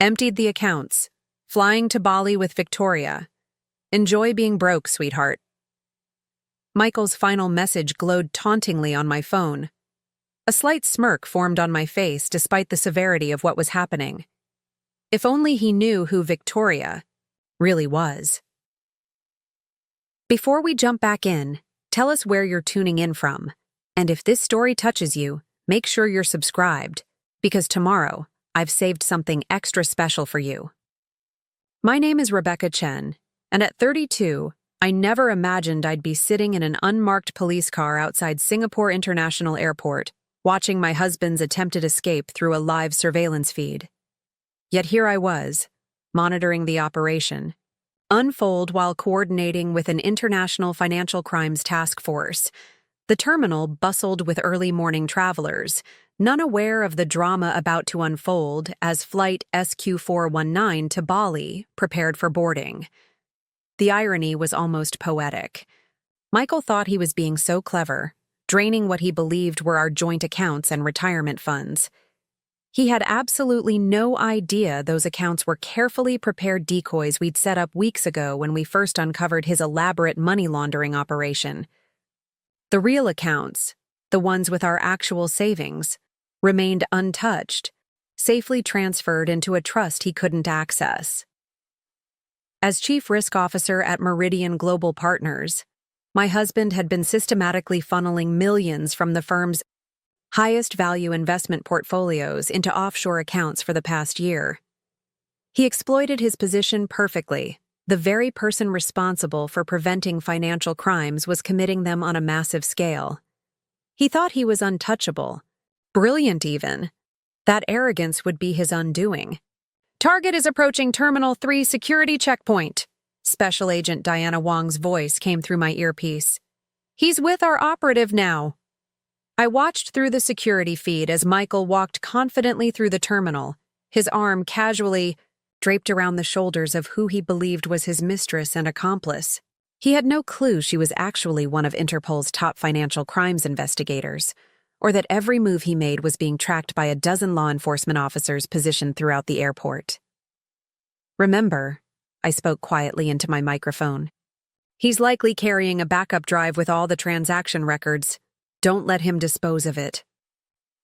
Emptied the accounts. Flying to Bali with Victoria. Enjoy being broke, sweetheart. Michael's final message glowed tauntingly on my phone. A slight smirk formed on my face despite the severity of what was happening. If only he knew who Victoria really was. Before we jump back in, tell us where you're tuning in from. And if this story touches you, make sure you're subscribed, because tomorrow, I've saved something extra special for you. My name is Rebecca Chen, and at 32, I never imagined I'd be sitting in an unmarked police car outside Singapore International Airport, watching my husband's attempted escape through a live surveillance feed. Yet here I was, monitoring the operation, unfold while coordinating with an international financial crimes task force. The terminal bustled with early morning travelers, none aware of the drama about to unfold as Flight SQ419 to Bali prepared for boarding. The irony was almost poetic. Michael thought he was being so clever, draining what he believed were our joint accounts and retirement funds. He had absolutely no idea those accounts were carefully prepared decoys we'd set up weeks ago when we first uncovered his elaborate money laundering operation. The real accounts, the ones with our actual savings, remained untouched, safely transferred into a trust he couldn't access. As Chief Risk Officer at Meridian Global Partners, my husband had been systematically funneling millions from the firm's highest value investment portfolios into offshore accounts for the past year. He exploited his position perfectly. The very person responsible for preventing financial crimes was committing them on a massive scale. He thought he was untouchable, brilliant even. That arrogance would be his undoing. "Target is approaching Terminal 3 security checkpoint." Special Agent Diana Wong's voice came through my earpiece. "He's with our operative now." I watched through the security feed as Michael walked confidently through the terminal, his arm casually draped around the shoulders of who he believed was his mistress and accomplice. He had no clue she was actually one of Interpol's top financial crimes investigators, or that every move he made was being tracked by a dozen law enforcement officers positioned throughout the airport. "Remember," I spoke quietly into my microphone, "he's likely carrying a backup drive with all the transaction records. Don't let him dispose of it."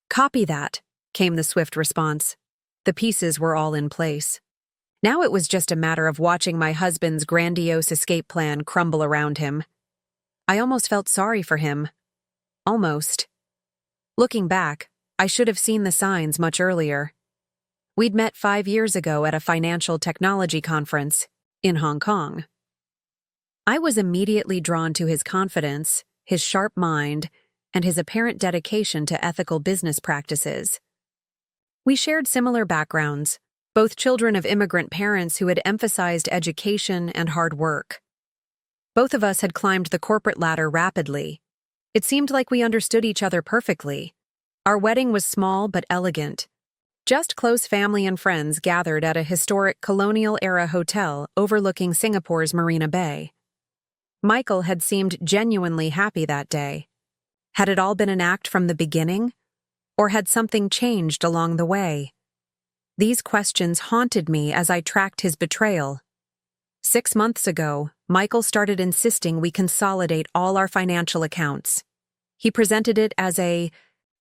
"Copy that," came the swift response. The pieces were all in place. Now it was just a matter of watching my husband's grandiose escape plan crumble around him. I almost felt sorry for him. Almost. Looking back, I should have seen the signs much earlier. We'd met 5 years ago at a financial technology conference in Hong Kong. I was immediately drawn to his confidence, his sharp mind, and his apparent dedication to ethical business practices. We shared similar backgrounds, both children of immigrant parents who had emphasized education and hard work. Both of us had climbed the corporate ladder rapidly. It seemed like we understood each other perfectly. Our wedding was small but elegant. Just close family and friends gathered at a historic colonial-era hotel overlooking Singapore's Marina Bay. Michael had seemed genuinely happy that day. Had it all been an act from the beginning? Or had something changed along the way? These questions haunted me as I tracked his betrayal. 6 months ago, Michael started insisting we consolidate all our financial accounts. He presented it as a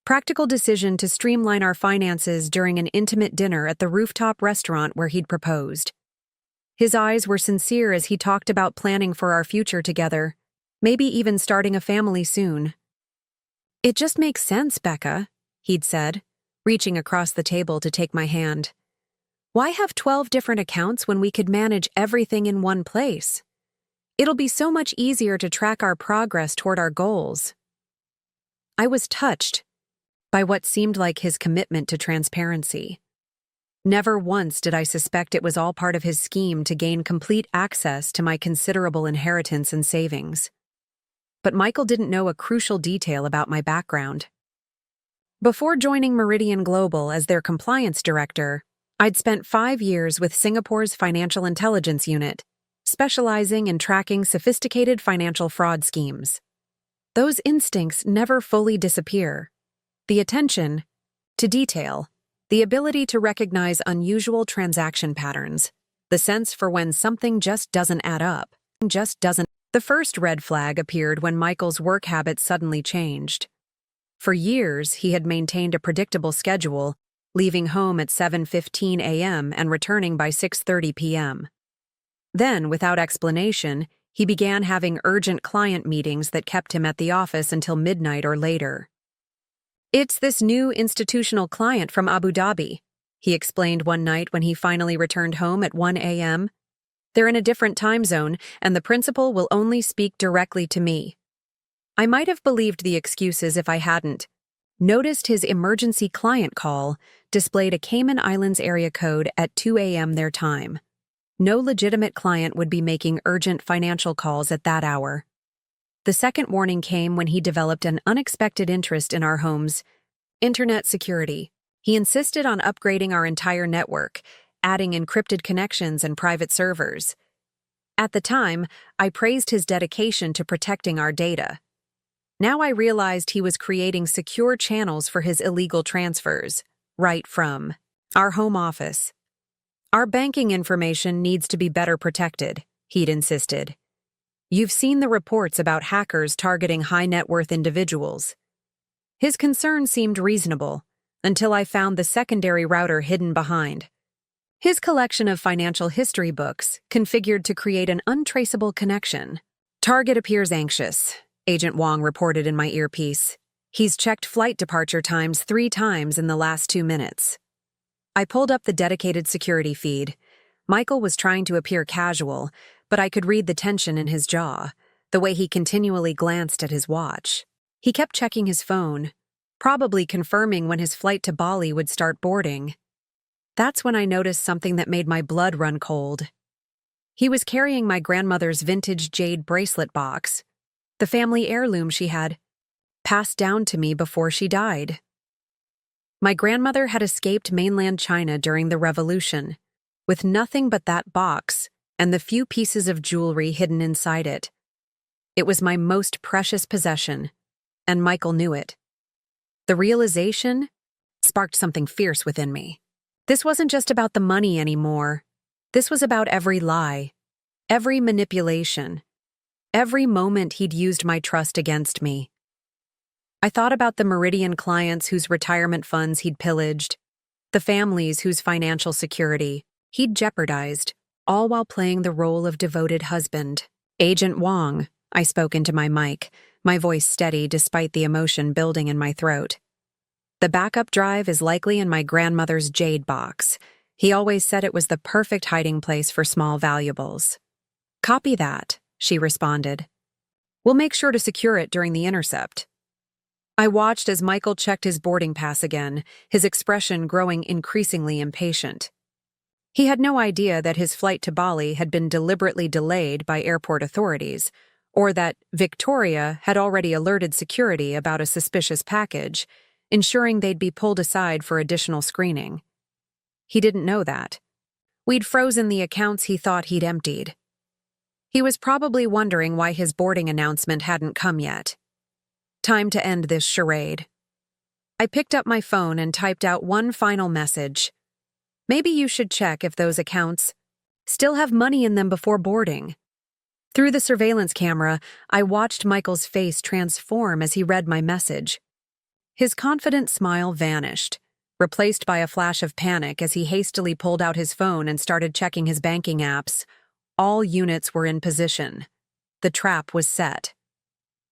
practical decision to streamline our finances during an intimate dinner at the rooftop restaurant where he'd proposed. His eyes were sincere as he talked about planning for our future together, maybe even starting a family soon. "It just makes sense, Becca," he'd said, reaching across the table to take my hand. "Why have 12 different accounts when we could manage everything in one place? It'll be so much easier to track our progress toward our goals." I was touched by what seemed like his commitment to transparency. Never once did I suspect it was all part of his scheme to gain complete access to my considerable inheritance and savings. But Michael didn't know a crucial detail about my background. Before joining Meridian Global as their compliance director, I'd spent 5 years with Singapore's Financial Intelligence Unit, specializing in tracking sophisticated financial fraud schemes. Those instincts never fully disappear. The attention to detail The ability to recognize unusual transaction patterns, the sense for when something just doesn't add up, The first red flag appeared when Michael's work habits suddenly changed. For years, he had maintained a predictable schedule, leaving home at 7:15 a.m. and returning by 6:30 p.m. Then, without explanation, he began having urgent client meetings that kept him at the office until midnight or later. "It's this new institutional client from Abu Dhabi," he explained one night when he finally returned home at 1 a.m. "They're in a different time zone, and the principal will only speak directly to me." I might have believed the excuses if I hadn't. Noticed his emergency client call displayed a Cayman Islands area code at 2 a.m. their time. No legitimate client would be making urgent financial calls at that hour. The second warning came when he developed an unexpected interest in our home's internet security. He insisted on upgrading our entire network, adding encrypted connections and private servers. At the time, I praised his dedication to protecting our data. Now I realized he was creating secure channels for his illegal transfers, right from our home office. "Our banking information needs to be better protected," he'd insisted. "You've seen the reports about hackers targeting high-net-worth individuals." His concern seemed reasonable, until I found the secondary router hidden behind. His collection of financial history books configured to create an untraceable connection. "Target appears anxious," Agent Wong reported in my earpiece. "He's checked flight departure times 3 times in the last 2 minutes." I pulled up the dedicated security feed. Michael was trying to appear casual, but I could read the tension in his jaw, the way he continually glanced at his watch. He kept checking his phone, probably confirming when his flight to Bali would start boarding. That's when I noticed something that made my blood run cold. He was carrying my grandmother's vintage jade bracelet box, the family heirloom she had passed down to me before she died. My grandmother had escaped mainland China during the Revolution, with nothing but that box and the few pieces of jewelry hidden inside it. It was my most precious possession, and Michael knew it. The realization sparked something fierce within me. This wasn't just about the money anymore. This was about every lie, every manipulation, every moment he'd used my trust against me. I thought about the Meridian clients whose retirement funds he'd pillaged, the families whose financial security he'd jeopardized, all while playing the role of devoted husband. "Agent Wong," I spoke into my mic, my voice steady despite the emotion building in my throat. "The backup drive is likely in my grandmother's jade box. He always said it was the perfect hiding place for small valuables." "Copy that," she responded. "We'll make sure to secure it during the intercept." I watched as Michael checked his boarding pass again, his expression growing increasingly impatient. He had no idea that his flight to Bali had been deliberately delayed by airport authorities, or that Victoria had already alerted security about a suspicious package, ensuring they'd be pulled aside for additional screening. He didn't know that. We'd frozen the accounts he thought he'd emptied. He was probably wondering why his boarding announcement hadn't come yet. Time to end this charade. I picked up my phone and typed out one final message. "Maybe you should check if those accounts still have money in them before boarding." Through the surveillance camera, I watched Michael's face transform as he read my message. His confident smile vanished, replaced by a flash of panic as he hastily pulled out his phone and started checking his banking apps. All units were in position. The trap was set.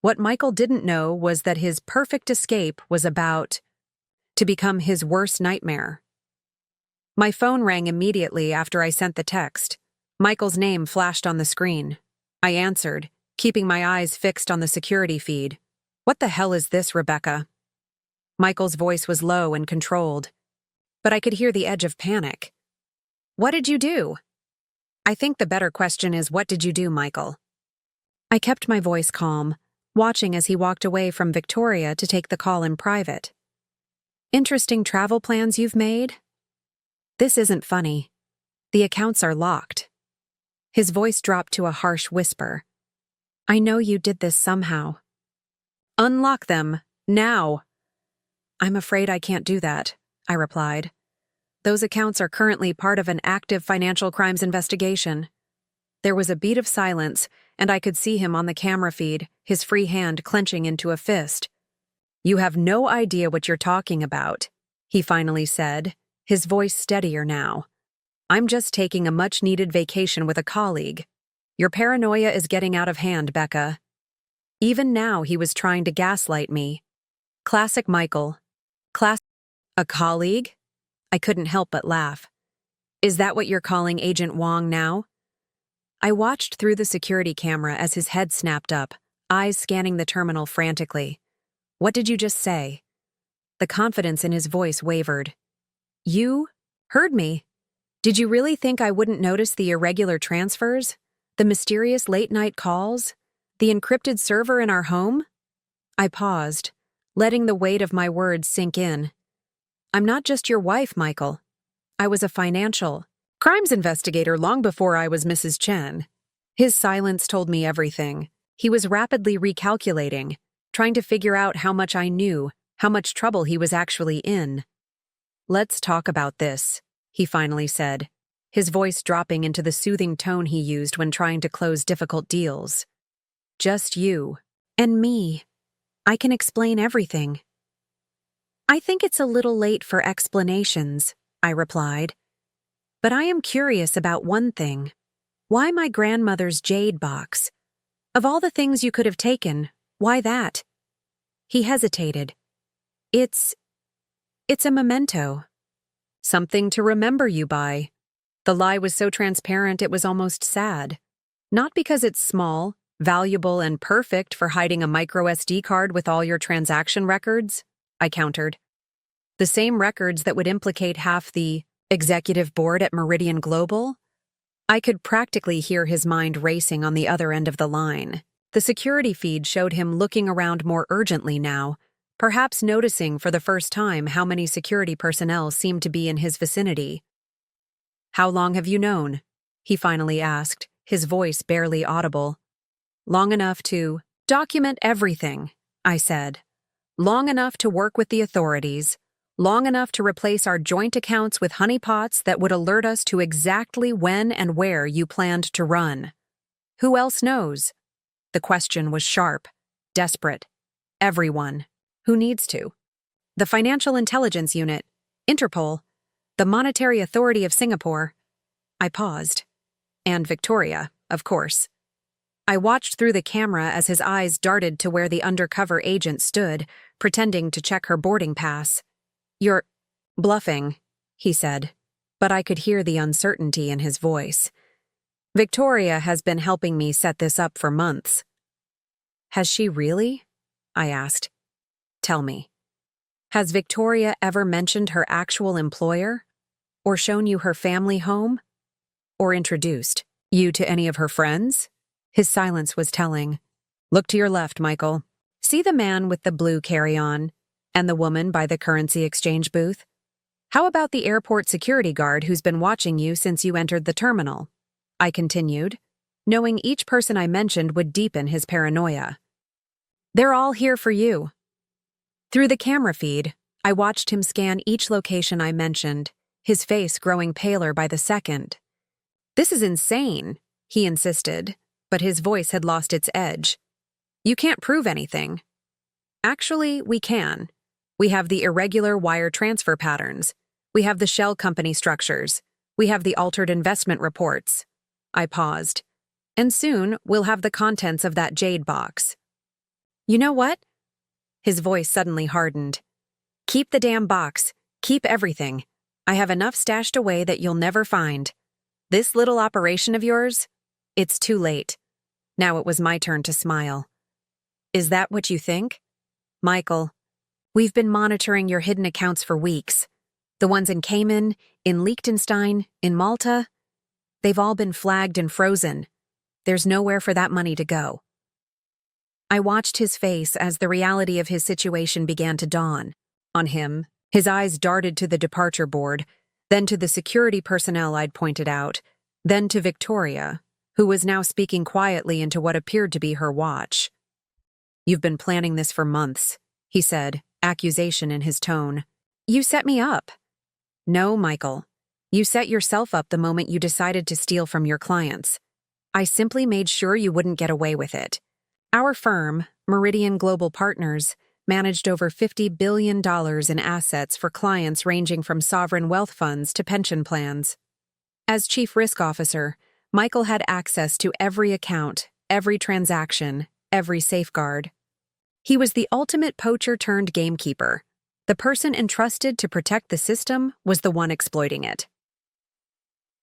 What Michael didn't know was that his perfect escape was about to become his worst nightmare. My phone rang immediately after I sent the text. Michael's name flashed on the screen. I answered, keeping my eyes fixed on the security feed. "What the hell is this, Rebecca?" Michael's voice was low and controlled, but I could hear the edge of panic. "What did you do?" "I think the better question is, what did you do, Michael?" I kept my voice calm, watching as he walked away from Victoria to take the call in private. "Interesting travel plans you've made?" "This isn't funny. The accounts are locked." His voice dropped to a harsh whisper. "I know you did this somehow." "Unlock them, now." "I'm afraid I can't do that," I replied. Those accounts are currently part of an active financial crimes investigation. There was a beat of silence, and I could see him on the camera feed, his free hand clenching into a fist. "You have no idea what you're talking about," he finally said, his voice steadier now. "I'm just taking a much-needed vacation with a colleague. Your paranoia is getting out of hand, Becca." Even now he was trying to gaslight me. Classic Michael. A colleague? I couldn't help but laugh. "Is that what you're calling Agent Wong now?" I watched through the security camera as his head snapped up, eyes scanning the terminal frantically. "What did you just say?" The confidence in his voice wavered. "You heard me. Did you really think I wouldn't notice the irregular transfers? The mysterious late-night calls? The encrypted server in our home?" I paused, letting the weight of my words sink in. "I'm not just your wife, Michael. I was a financial crimes investigator long before I was Mrs. Chen." His silence told me everything. He was rapidly recalculating, trying to figure out how much I knew, how much trouble he was actually in. "Let's talk about this," he finally said, his voice dropping into the soothing tone he used when trying to close difficult deals. "Just you and me. I can explain everything." "I think it's a little late for explanations," I replied. "But I am curious about one thing. Why my grandmother's jade box? Of all the things you could have taken, why that?" He hesitated. It's a memento. Something to remember you by." The lie was so transparent it was almost sad. "Not because it's small, valuable, and perfect for hiding a micro SD card with all your transaction records," I countered. "The same records that would implicate half the executive board at Meridian Global?" I could practically hear his mind racing on the other end of the line. The security feed showed him looking around more urgently now, perhaps noticing for the first time how many security personnel seemed to be in his vicinity. "How long have you known?" he finally asked, his voice barely audible. "Long enough to document everything," I said. "Long enough to work with the authorities. Long enough to replace our joint accounts with honeypots that would alert us to exactly when and where you planned to run. Who else knows?" The question was sharp, desperate. "Everyone. Who needs to? The Financial Intelligence Unit, Interpol, the Monetary Authority of Singapore." I paused. "And Victoria, of course." I watched through the camera as his eyes darted to where the undercover agent stood, pretending to check her boarding pass. "You're bluffing," he said, but I could hear the uncertainty in his voice. "Victoria has been helping me set this up for months." "Has she really?" I asked. "Tell me. Has Victoria ever mentioned her actual employer? Or shown you her family home? Or introduced you to any of her friends?" His silence was telling. "Look to your left, Michael. See the man with the blue carry-on? And the woman by the currency exchange booth? How about the airport security guard who's been watching you since you entered the terminal?" I continued, knowing each person I mentioned would deepen his paranoia. "They're all here for you." Through the camera feed, I watched him scan each location I mentioned, his face growing paler by the second. "This is insane," he insisted, but his voice had lost its edge. "You can't prove anything." "Actually, we can. We have the irregular wire transfer patterns. We have the shell company structures. We have the altered investment reports." I paused. "And soon, we'll have the contents of that jade box." "You know what?" His voice suddenly hardened. "Keep the damn box. Keep everything. I have enough stashed away that you'll never find. This little operation of yours? It's too late." Now it was my turn to smile. "Is that what you think?" "Michael, we've been monitoring your hidden accounts for weeks. The ones in Cayman, in Liechtenstein, in Malta. They've all been flagged and frozen. There's nowhere for that money to go." I watched his face as the reality of his situation began to dawn on him. His eyes darted to the departure board, then to the security personnel I'd pointed out, then to Victoria, who was now speaking quietly into what appeared to be her watch. "You've been planning this for months," he said, accusation in his tone. "You set me up." No, Michael. You set yourself up the moment you decided to steal from your clients. I simply made sure you wouldn't get away with it. Our firm, Meridian Global Partners, managed over $50 billion in assets for clients ranging from sovereign wealth funds to pension plans. As Chief Risk Officer, Michael had access to every account, every transaction, every safeguard. He was the ultimate poacher turned gamekeeper. The person entrusted to protect the system was the one exploiting it.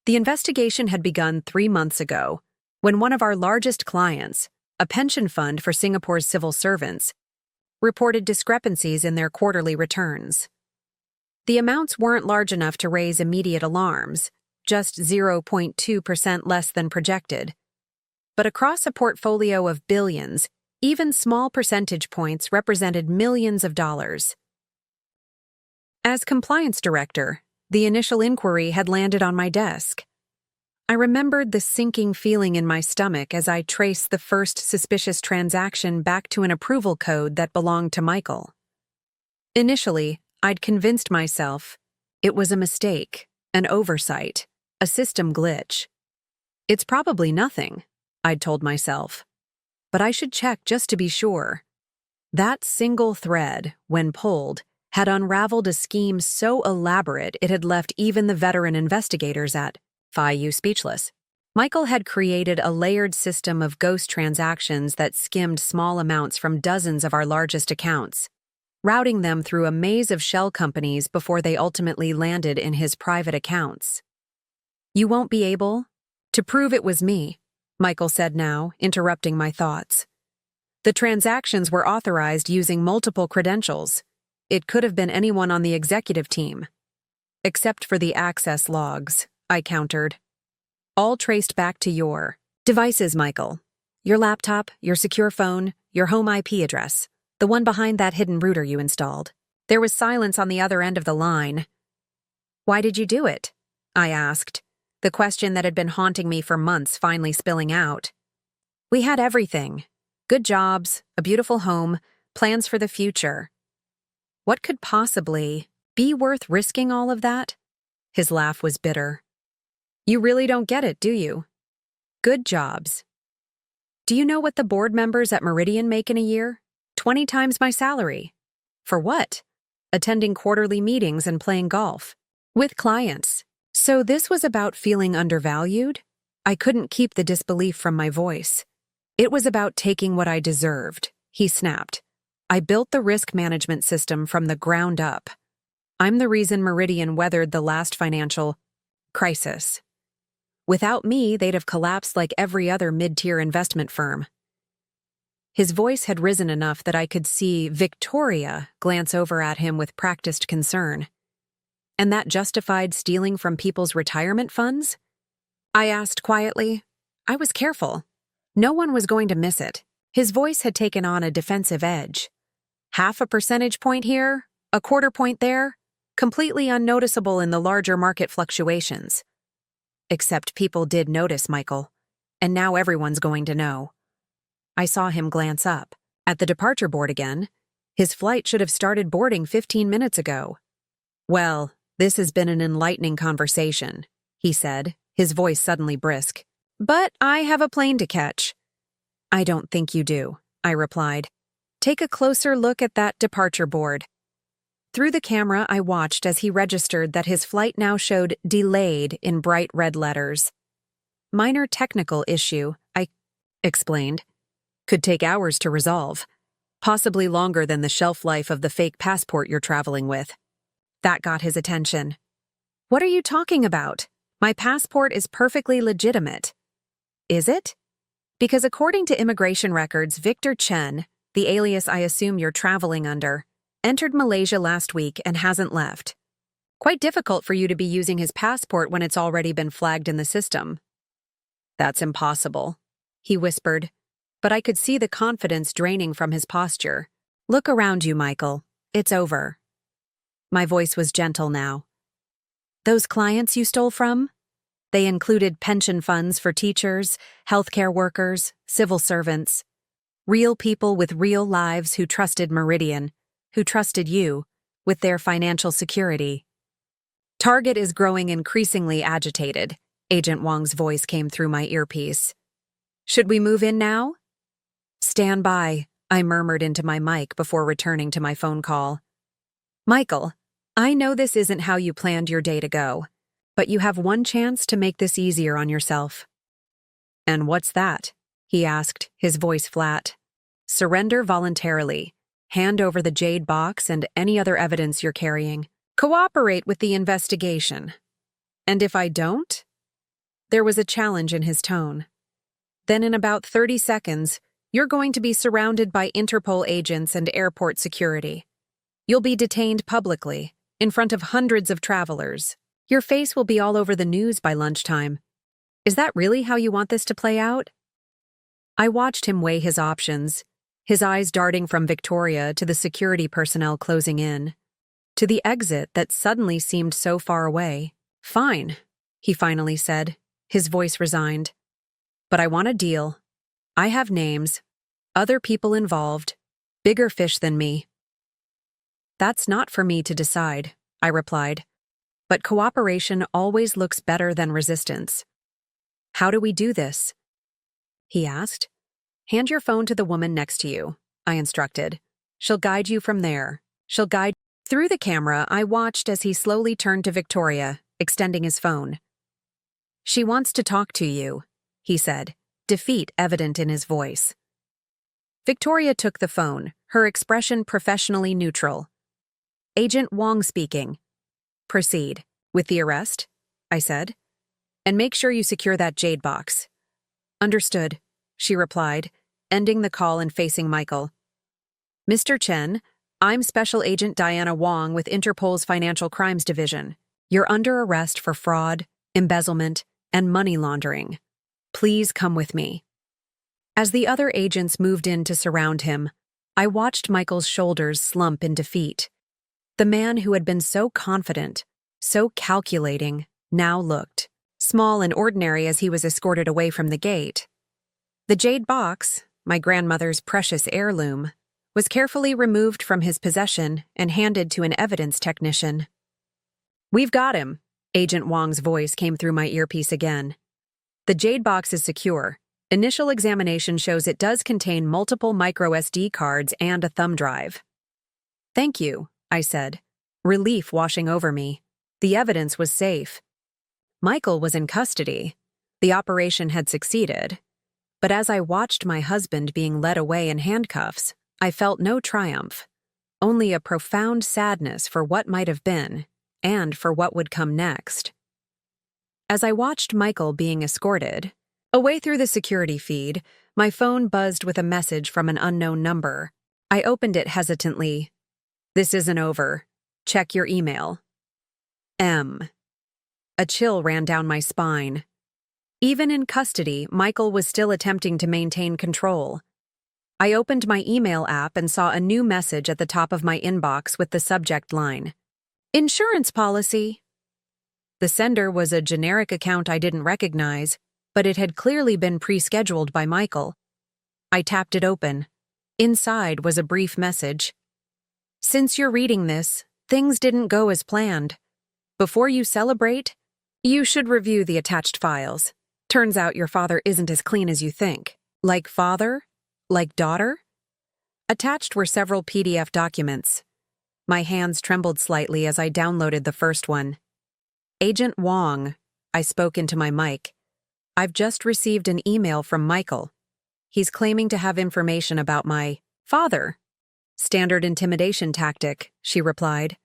The investigation had begun 3 months ago, when one of our largest clients, a pension fund for Singapore's civil servants, reported discrepancies in their quarterly returns. The amounts weren't large enough to raise immediate alarms, just 0.2% less than projected. But across a portfolio of billions, even small percentage points represented millions of dollars. As compliance director, the initial inquiry had landed on my desk. I remembered the sinking feeling in my stomach as I traced the first suspicious transaction back to an approval code that belonged to Michael. Initially, I'd convinced myself it was a mistake, an oversight, a system glitch. It's probably nothing, I'd told myself. But I should check just to be sure. That single thread, when pulled, had unraveled a scheme so elaborate it had left even the veteran investigators at FIU speechless. Michael had created a layered system of ghost transactions that skimmed small amounts from dozens of our largest accounts, routing them through a maze of shell companies before they ultimately landed in his private accounts. You won't be able to prove it was me, Michael said now, interrupting my thoughts. The transactions were authorized using multiple credentials. It could have been anyone on the executive team. Except for the access logs, I countered. All traced back to your devices, Michael. Your laptop, your secure phone, your home IP address, the one behind that hidden router you installed. There was silence on the other end of the line. Why did you do it? I asked, the question that had been haunting me for months finally spilling out. We had everything. Good jobs, a beautiful home, plans for the future. What could possibly be worth risking all of that? His laugh was bitter. You really don't get it, do you? Good jobs. Do you know what the board members at Meridian make in a year? 20 times my salary. For what? Attending quarterly meetings and playing golf. With clients. So this was about feeling undervalued? I couldn't keep the disbelief from my voice. It was about taking what I deserved, he snapped. I built the risk management system from the ground up. I'm the reason Meridian weathered the last financial crisis. Without me, they'd have collapsed like every other mid-tier investment firm. His voice had risen enough that I could see Victoria glance over at him with practiced concern. And that justified stealing from people's retirement funds? I asked quietly. I was careful. No one was going to miss it. His voice had taken on a defensive edge. 0.5 percentage point here, a 1/4 point there, completely unnoticeable in the larger market fluctuations. Except people did notice, Michael, and now everyone's going to know. I saw him glance up. At the departure board again. His flight should have started boarding 15 minutes ago. Well, this has been an enlightening conversation, he said, his voice suddenly brisk. But I have a plane to catch. I don't think you do, I replied. Take a closer look at that departure board. Through the camera, I watched as he registered that his flight now showed delayed in bright red letters. Minor technical issue, I explained. Could take hours to resolve. Possibly longer than the shelf life of the fake passport you're traveling with. That got his attention. What are you talking about? My passport is perfectly legitimate. Is it? Because according to immigration records, Rebecca Chen, the alias I assume you're traveling under, entered Malaysia last week and hasn't left. Quite difficult for you to be using his passport when it's already been flagged in the system. That's impossible, he whispered, but I could see the confidence draining from his posture. Look around you, Michael. It's over. My voice was gentle now. Those clients you stole from? They included pension funds for teachers, healthcare workers, civil servants. Real people with real lives who trusted Meridian, who trusted you, with their financial security. Target is growing increasingly agitated. Agent Wong's voice came through my earpiece. Should we move in now? Stand by, I murmured into my mic before returning to my phone call. Michael, I know this isn't how you planned your day to go, but you have one chance to make this easier on yourself. And what's that? He asked, his voice flat. Surrender voluntarily. Hand over the jade box and any other evidence you're carrying. Cooperate with the investigation. And if I don't? There was a challenge in his tone. Then in about 30 seconds, you're going to be surrounded by Interpol agents and airport security. You'll be detained publicly, in front of hundreds of travelers. Your face will be all over the news by lunchtime. Is that really how you want this to play out? I watched him weigh his options, his eyes darting from Victoria to the security personnel closing in, to the exit that suddenly seemed so far away. Fine, he finally said, his voice resigned. But I want a deal. I have names, other people involved, bigger fish than me. That's not for me to decide, I replied. But cooperation always looks better than resistance. How do we do this? He asked. Hand your phone to the woman next to you, I instructed. She'll guide you from there. Through the camera, I watched as he slowly turned to Victoria, extending his phone. She wants to talk to you, he said, defeat evident in his voice. Victoria took the phone, her expression professionally neutral. Agent Wong speaking. Proceed. With the arrest? I said. And make sure you secure that jade box. Understood, she replied, ending the call and facing Michael. Mr. Chen, I'm Special Agent Diana Wong with Interpol's Financial Crimes Division. You're under arrest for fraud, embezzlement, and money laundering. Please come with me. As the other agents moved in to surround him, I watched Michael's shoulders slump in defeat. The man who had been so confident, so calculating, now looked small and ordinary as he was escorted away from the gate. The jade box, my grandmother's precious heirloom, was carefully removed from his possession and handed to an evidence technician. We've got him, Agent Wong's voice came through my earpiece again. The jade box is secure. Initial examination shows it does contain multiple micro SD cards and a thumb drive. Thank you, I said, relief washing over me. The evidence was safe. Michael was in custody. The operation had succeeded. But as I watched my husband being led away in handcuffs, I felt no triumph, only a profound sadness for what might have been and for what would come next. As I watched Michael being escorted, away through the security feed, my phone buzzed with a message from an unknown number. I opened it hesitantly. This isn't over. Check your email. M. A chill ran down my spine. Even in custody, Michael was still attempting to maintain control. I opened my email app and saw a new message at the top of my inbox with the subject line. Insurance policy. The sender was a generic account I didn't recognize, but it had clearly been pre-scheduled by Michael. I tapped it open. Inside was a brief message. Since you're reading this, things didn't go as planned. Before you celebrate, you should review the attached files. Turns out your father isn't as clean as you think. Like father? Like daughter? Attached were several PDF documents. My hands trembled slightly as I downloaded the first one. Agent Wong, I spoke into my mic. I've just received an email from Michael. He's claiming to have information about my father. Standard intimidation tactic, she replied.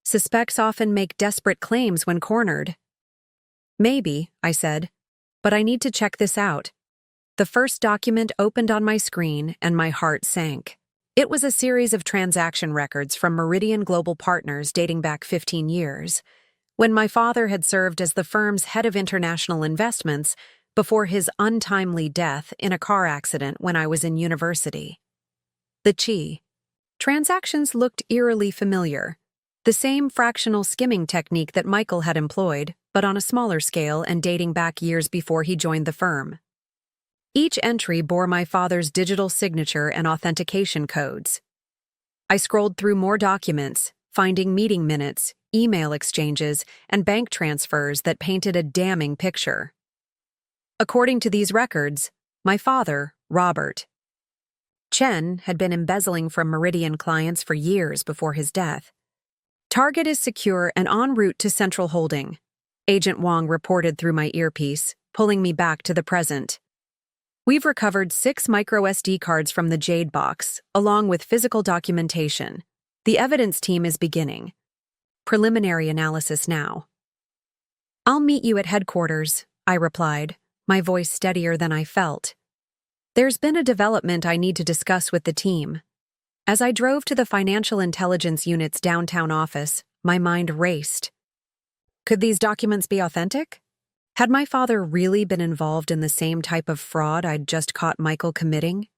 Suspects often make desperate claims when cornered. Maybe, I said, but I need to check this out. The first document opened on my screen and my heart sank. It was a series of transaction records from Meridian Global Partners dating back 15 years, when my father had served as the firm's head of international investments before his untimely death in a car accident when I was in university. The Chi. Transactions looked eerily familiar. The same fractional skimming technique that Michael had employed, but on a smaller scale and dating back years before he joined the firm. Each entry bore my father's digital signature and authentication codes. I scrolled through more documents, finding meeting minutes, email exchanges, and bank transfers that painted a damning picture. According to these records, my father, Robert Chen, had been embezzling from Meridian clients for years before his death. Target is secure and en route to Central Holding, Agent Wong reported through my earpiece, pulling me back to the present. We've recovered 6 micro SD cards from the Jade Box, along with physical documentation. The evidence team is beginning. Preliminary analysis now. I'll meet you at headquarters, I replied, my voice steadier than I felt. There's been a development I need to discuss with the team. As I drove to the Financial Intelligence Unit's downtown office, my mind raced. Could these documents be authentic? Had my father really been involved in the same type of fraud I'd just caught Michael committing?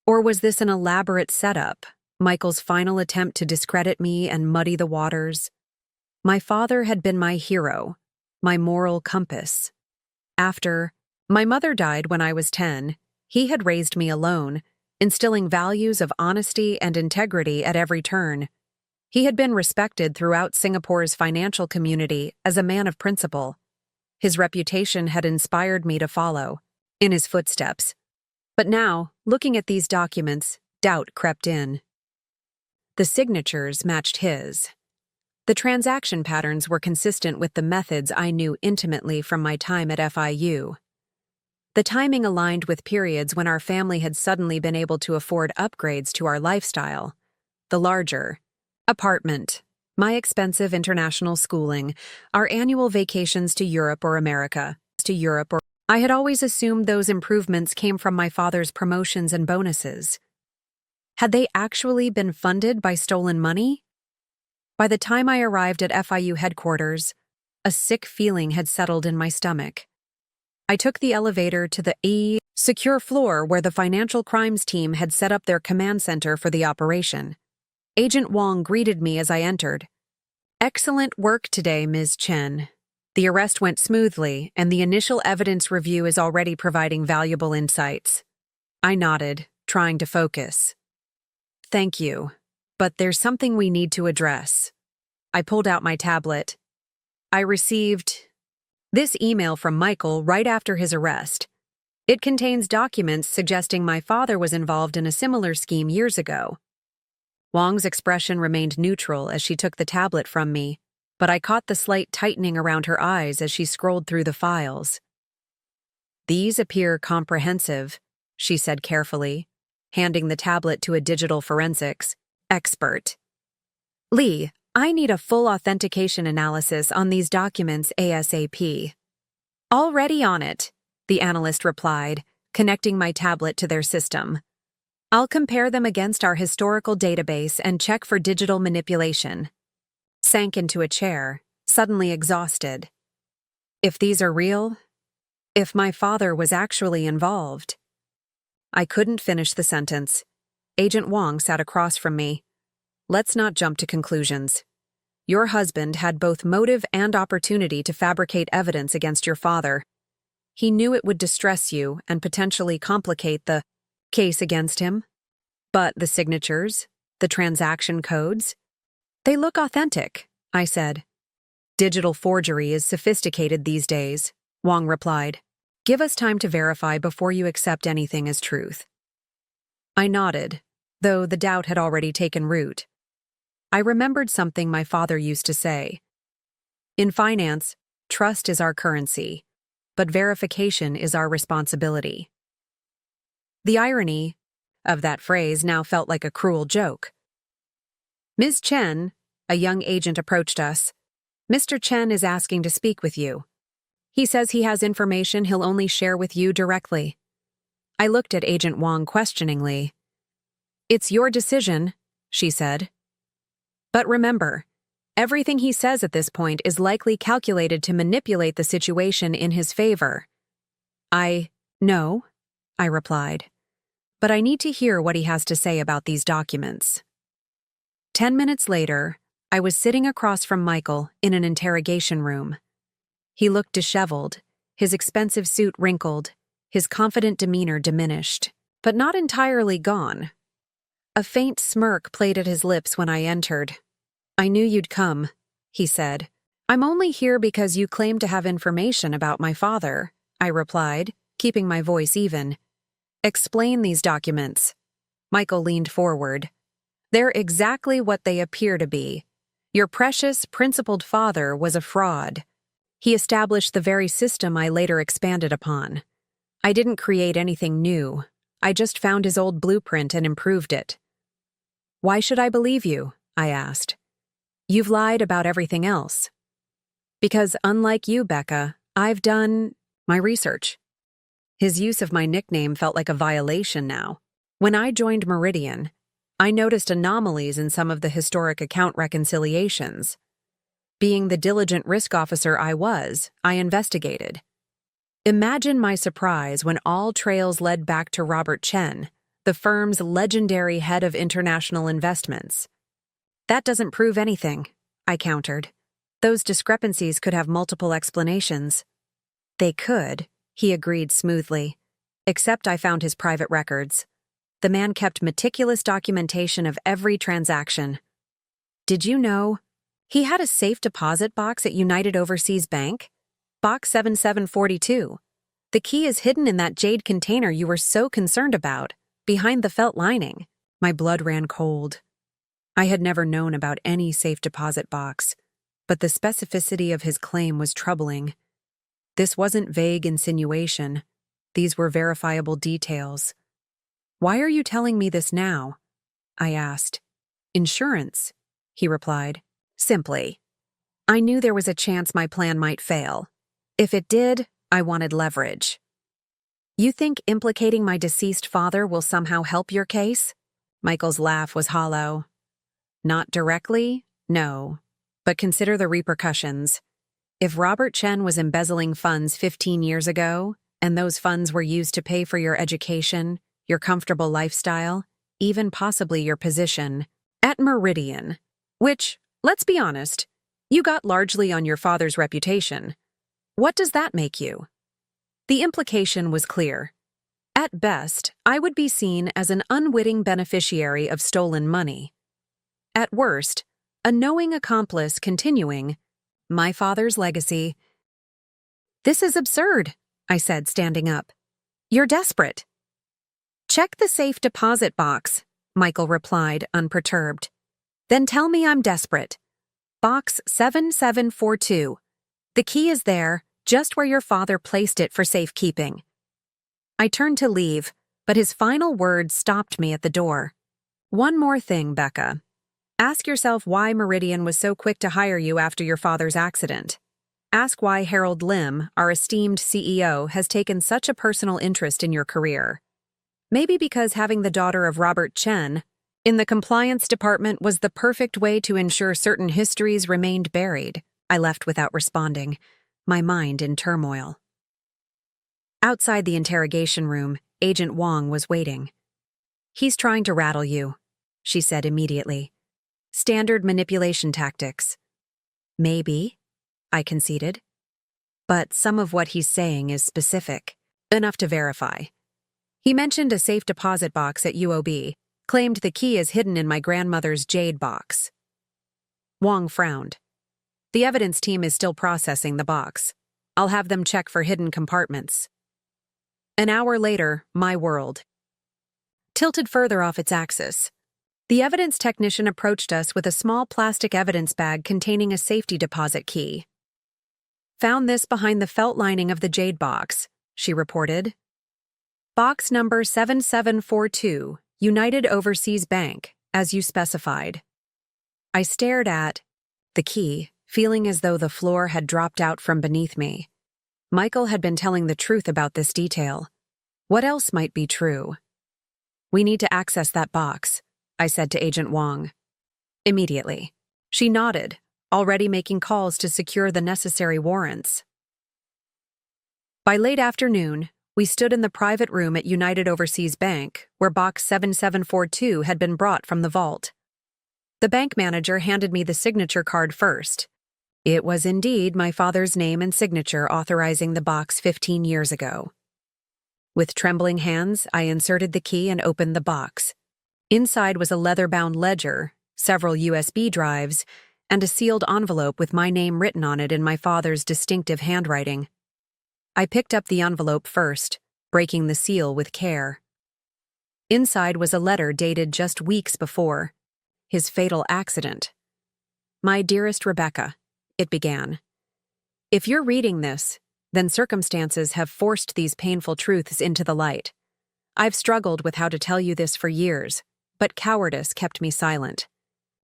Or was this an elaborate setup, Michael's final attempt to discredit me and muddy the waters? My father had been my hero, my moral compass. After my mother died when I was 10, he had raised me alone, instilling values of honesty and integrity at every turn. He had been respected throughout Singapore's financial community as a man of principle. His reputation had inspired me to follow in his footsteps. But now, looking at these documents, doubt crept in. The signatures matched his. The transaction patterns were consistent with the methods I knew intimately from my time at FIU. The timing aligned with periods when our family had suddenly been able to afford upgrades to our lifestyle. The larger apartment, my expensive international schooling, our annual vacations to Europe or America, I had always assumed those improvements came from my father's promotions and bonuses. Had they actually been funded by stolen money? By the time I arrived at FIU headquarters, a sick feeling had settled in my stomach. I took the elevator to the secure floor where the financial crimes team had set up their command center for the operation. Agent Wong greeted me as I entered. Excellent work today, Ms. Chen. The arrest went smoothly, and the initial evidence review is already providing valuable insights. I nodded, trying to focus. Thank you, but there's something we need to address. I pulled out my tablet. I received this email from Michael right after his arrest. It contains documents suggesting my father was involved in a similar scheme years ago. Wong's expression remained neutral as she took the tablet from me, but I caught the slight tightening around her eyes as she scrolled through the files. These appear comprehensive, she said carefully, handing the tablet to a digital forensics expert. Lee, I need a full authentication analysis on these documents ASAP. Already on it, the analyst replied, connecting my tablet to their system. I'll compare them against our historical database and check for digital manipulation. Sank into a chair, suddenly exhausted. If these are real, if my father was actually involved. I couldn't finish the sentence. Agent Wong sat across from me. Let's not jump to conclusions. Your husband had both motive and opportunity to fabricate evidence against your father. He knew it would distress you and potentially complicate the case against him. But the signatures, the transaction codes, they look authentic, I said. Digital forgery is sophisticated these days, Wong replied. Give us time to verify before you accept anything as truth. I nodded, though the doubt had already taken root. I remembered something my father used to say. In finance, trust is our currency, but verification is our responsibility. The irony of that phrase now felt like a cruel joke. Ms. Chen, a young agent approached us. Mr. Chen is asking to speak with you. He says he has information he'll only share with you directly. I looked at Agent Wong questioningly. It's your decision, she said. But remember, everything he says at this point is likely calculated to manipulate the situation in his favor. I know, I replied. But I need to hear what he has to say about these documents. 10 minutes later, I was sitting across from Michael in an interrogation room. He looked disheveled, his expensive suit wrinkled, his confident demeanor diminished, but not entirely gone. A faint smirk played at his lips when I entered. I knew you'd come, he said. I'm only here because you claim to have information about my father, I replied, keeping my voice even. Explain these documents. Michael leaned forward. They're exactly what they appear to be. Your precious, principled father was a fraud. He established the very system I later expanded upon. I didn't create anything new. I just found his old blueprint and improved it. Why should I believe you? I asked. You've lied about everything else. Because unlike you, Becca, I've done my research. His use of my nickname felt like a violation now. When I joined Meridian, I noticed anomalies in some of the historic account reconciliations. Being the diligent risk officer I was, I investigated. Imagine my surprise when all trails led back to Robert Chen, the firm's legendary head of international investments. That doesn't prove anything, I countered. Those discrepancies could have multiple explanations. They could, he agreed smoothly. Except I found his private records. The man kept meticulous documentation of every transaction. Did you know? He had a safe deposit box at United Overseas Bank? Box 7742. The key is hidden in that jade container you were so concerned about, behind the felt lining. My blood ran cold. I had never known about any safe deposit box, but the specificity of his claim was troubling. This wasn't vague insinuation. These were verifiable details. Why are you telling me this now? I asked. Insurance, he replied. Simply. I knew there was a chance my plan might fail. If it did, I wanted leverage. You think implicating my deceased father will somehow help your case? Michael's laugh was hollow. Not directly, no. But consider the repercussions. If Robert Chen was embezzling funds 15 years ago, and those funds were used to pay for your education, your comfortable lifestyle, even possibly your position at Meridian, which, let's be honest, you got largely on your father's reputation. What does that make you? The implication was clear. At best, I would be seen as an unwitting beneficiary of stolen money. At worst, a knowing accomplice continuing my father's legacy. This is absurd, I said, standing up. You're desperate. Check the safe deposit box, Michael replied, unperturbed. Then tell me I'm desperate. Box 7742. The key is there, just where your father placed it for safekeeping. I turned to leave, but his final words stopped me at the door. One more thing, Becca. Ask yourself why Meridian was so quick to hire you after your father's accident. Ask why Harold Lim, our esteemed CEO, has taken such a personal interest in your career. Maybe because having the daughter of Robert Chen in the compliance department was the perfect way to ensure certain histories remained buried. I left without responding, my mind in turmoil. Outside the interrogation room, Agent Wong was waiting. He's trying to rattle you, she said immediately. Standard manipulation tactics. Maybe, I conceded. But some of what he's saying is specific, enough to verify. He mentioned a safe deposit box at UOB, claimed the key is hidden in my grandmother's jade box. Wong frowned. The evidence team is still processing the box. I'll have them check for hidden compartments. An hour later, my world tilted further off its axis. The evidence technician approached us with a small plastic evidence bag containing a safety deposit key. Found this behind the felt lining of the jade box, she reported. Box number 7742, United Overseas Bank, as you specified. I stared at the key, feeling as though the floor had dropped out from beneath me. Michael had been telling the truth about this detail. What else might be true? We need to access that box, I said to Agent Wong. Immediately. She nodded, already making calls to secure the necessary warrants. By late afternoon, we stood in the private room at United Overseas Bank, where Box 7742 had been brought from the vault. The bank manager handed me the signature card first. It was indeed my father's name and signature authorizing the box 15 years ago. With trembling hands, I inserted the key and opened the box. Inside was a leather-bound ledger, several USB drives, and a sealed envelope with my name written on it in my father's distinctive handwriting. I picked up the envelope first, breaking the seal with care. Inside was a letter dated just weeks before his fatal accident. "My dearest Rebecca," it began. "If you're reading this, then circumstances have forced these painful truths into the light. I've struggled with how to tell you this for years, but cowardice kept me silent.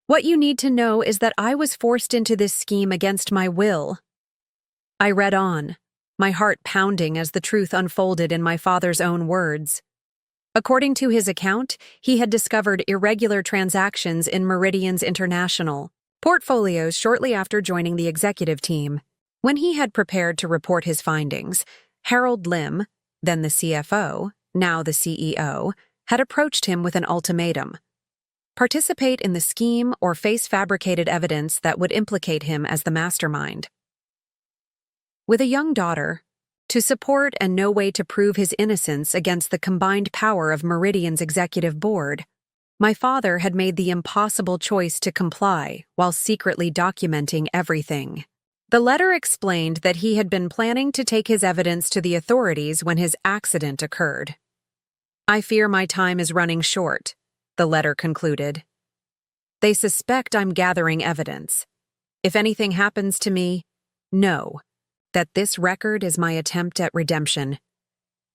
What you need to know is that I was forced into this scheme against my will." I read on, my heart pounding as the truth unfolded in my father's own words. According to his account, he had discovered irregular transactions in Meridian's international portfolios shortly after joining the executive team. When he had prepared to report his findings, Harold Lim, then the CFO, now the CEO, had approached him with an ultimatum: participate in the scheme or face fabricated evidence that would implicate him as the mastermind. With a young daughter, to support and no way to prove his innocence against the combined power of Meridian's executive board, my father had made the impossible choice to comply while secretly documenting everything. The letter explained that he had been planning to take his evidence to the authorities when his accident occurred. "I fear my time is running short," the letter concluded. "They suspect I'm gathering evidence. If anything happens to me, know that this record is my attempt at redemption.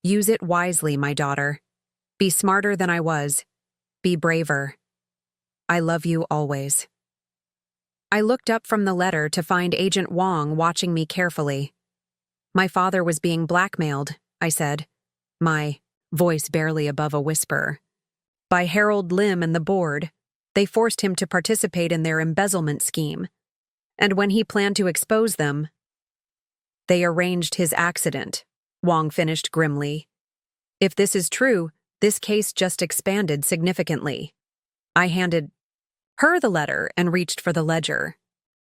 Use it wisely, my daughter. Be smarter than I was. Be braver. I love you always." I looked up from the letter to find Agent Wong watching me carefully. "My father was being blackmailed," I said, my voice barely above a whisper. "By Harold Lim and the board. They forced him to participate in their embezzlement scheme. And when he planned to expose them, they arranged his accident," Wong finished grimly. "If this is true, this case just expanded significantly." I handed her the letter and reached for the ledger.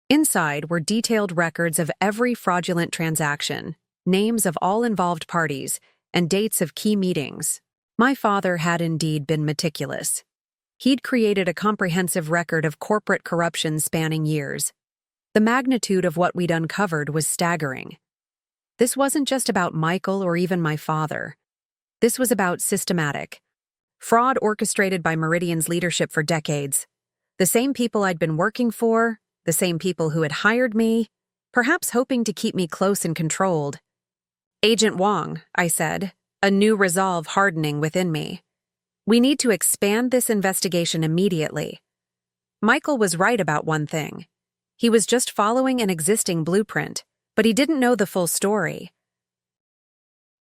Inside were detailed records of every fraudulent transaction, names of all involved parties, and dates of key meetings. My father had indeed been meticulous. He'd created a comprehensive record of corporate corruption spanning years. The magnitude of what we'd uncovered was staggering. This wasn't just about Michael or even my father. This was about systematic fraud orchestrated by Meridian's leadership for decades. The same people I'd been working for, the same people who had hired me, perhaps hoping to keep me close and controlled. "Agent Wong," I said, a new resolve hardening within me. "We need to expand this investigation immediately." Michael was right about one thing. He was just following an existing blueprint, but he didn't know the full story.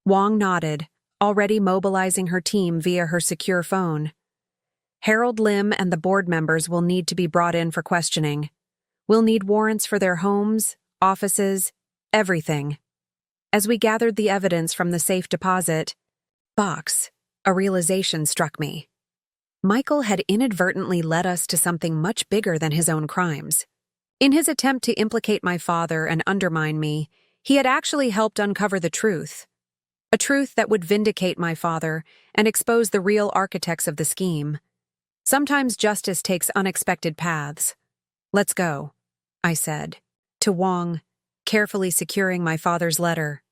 Wong nodded, already mobilizing her team via her secure phone. "Harold Lim and the board members will need to be brought in for questioning. We'll need warrants for their homes, offices, everything." As we gathered the evidence from the safe deposit box, a realization struck me. Michael had inadvertently led us to something much bigger than his own crimes. In his attempt to implicate my father and undermine me, he had actually helped uncover the truth. A truth that would vindicate my father and expose the real architects of the scheme. Sometimes justice takes unexpected paths. "Let's go," I said, to Wong, carefully securing my father's letter.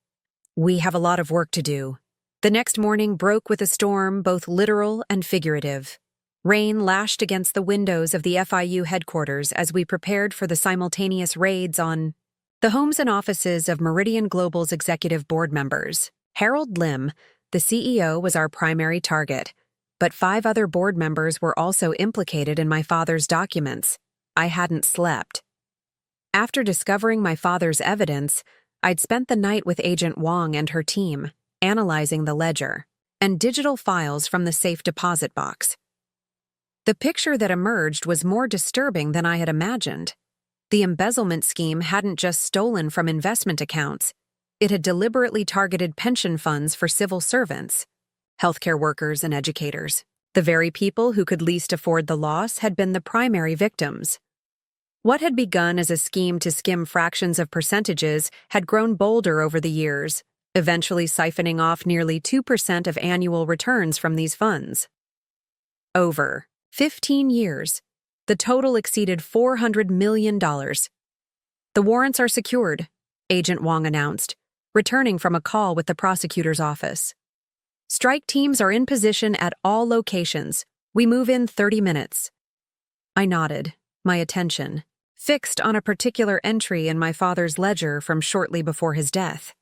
"We have a lot of work to do." The next morning broke with a storm, both literal and figurative. Rain lashed against the windows of the FIU headquarters as we prepared for the simultaneous raids on the homes and offices of Meridian Global's executive board members. Harold Lim, the CEO, was our primary target, but 5 other board members were also implicated in my father's documents. I hadn't slept. After discovering my father's evidence, I'd spent the night with Agent Wong and her team, analyzing the ledger and digital files from the safe deposit box. The picture that emerged was more disturbing than I had imagined. The embezzlement scheme hadn't just stolen from investment accounts. It had deliberately targeted pension funds for civil servants, healthcare workers, and educators. The very people who could least afford the loss had been the primary victims. What had begun as a scheme to skim fractions of percentages had grown bolder over the years, eventually siphoning off nearly 2% of annual returns from these funds. Over 15 years, The total exceeded $400 million. The warrants are secured, Agent Wong announced, returning from a call with the prosecutor's office. Strike teams are in position at all locations. We move in 30 minutes. I nodded, my attention fixed on a particular entry in my father's ledger from shortly before his death.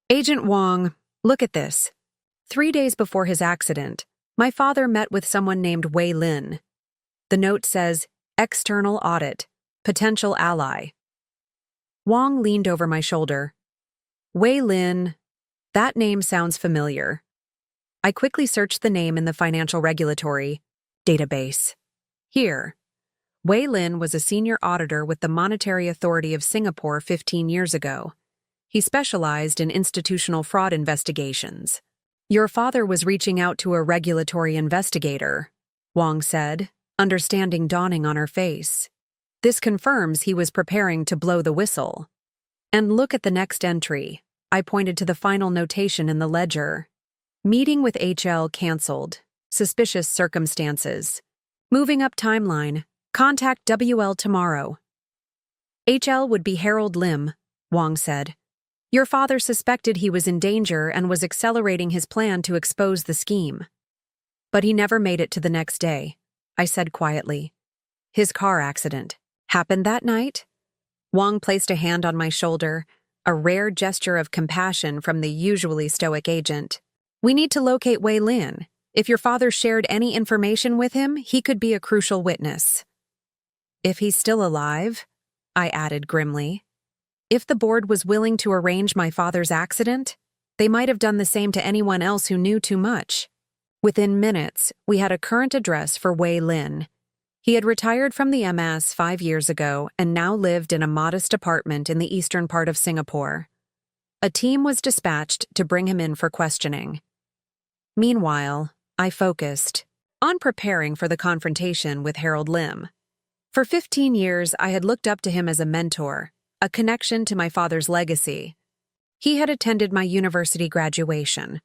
Agent Wong, look at this. 3 days before his accident, my father met with someone named Wei Lin. The note says, external audit, potential ally. Wong leaned over my shoulder. Wei Lin, that name sounds familiar. I quickly searched the name in the financial regulatory database. Here, Wei Lin was a senior auditor with the Monetary Authority of Singapore 15 years ago. He specialized in institutional fraud investigations. Your father was reaching out to a regulatory investigator, Wong said, understanding dawning on her face. This confirms he was preparing to blow the whistle. And look at the next entry. I pointed to the final notation in the ledger. Meeting with HL canceled. Suspicious circumstances. Moving up timeline. Contact WL tomorrow. HL would be Harold Lim, Wong said. Your father suspected he was in danger and was accelerating his plan to expose the scheme. But he never made it to the next day, I said quietly. His car accident happened that night? Wong placed a hand on my shoulder, a rare gesture of compassion from the usually stoic agent. We need to locate Wei Lin. If your father shared any information with him, he could be a crucial witness. If he's still alive, I added grimly. If the board was willing to arrange my father's accident, they might have done the same to anyone else who knew too much. Within minutes, we had a current address for Wei Lin. He had retired from the MS 5 years ago and now lived in a modest apartment in the eastern part of Singapore. A team was dispatched to bring him in for questioning. Meanwhile, I focused on preparing for the confrontation with Harold Lim. For 15 years, I had looked up to him as a mentor, a connection to my father's legacy. He had attended my university graduation,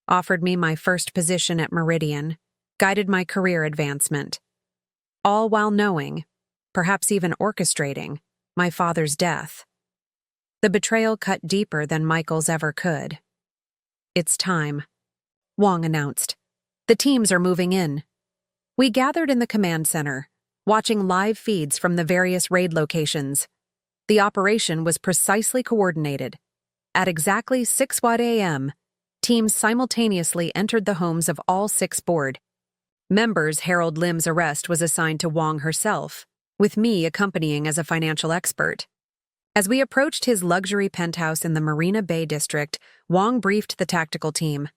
offered me my first position at Meridian, guided my career advancement, all while knowing, perhaps even orchestrating, my father's death. The betrayal cut deeper than Michael's ever could. It's time, Wong announced. The teams are moving in. We gathered in the command center, watching live feeds from the various raid locations. The operation was precisely coordinated. At exactly 6 a.m., teams simultaneously entered the homes of all 6 board members. Harold Lim's arrest was assigned to Wong herself, with me accompanying as a financial expert. As we approached his luxury penthouse in the Marina Bay district, Wong briefed the tactical team.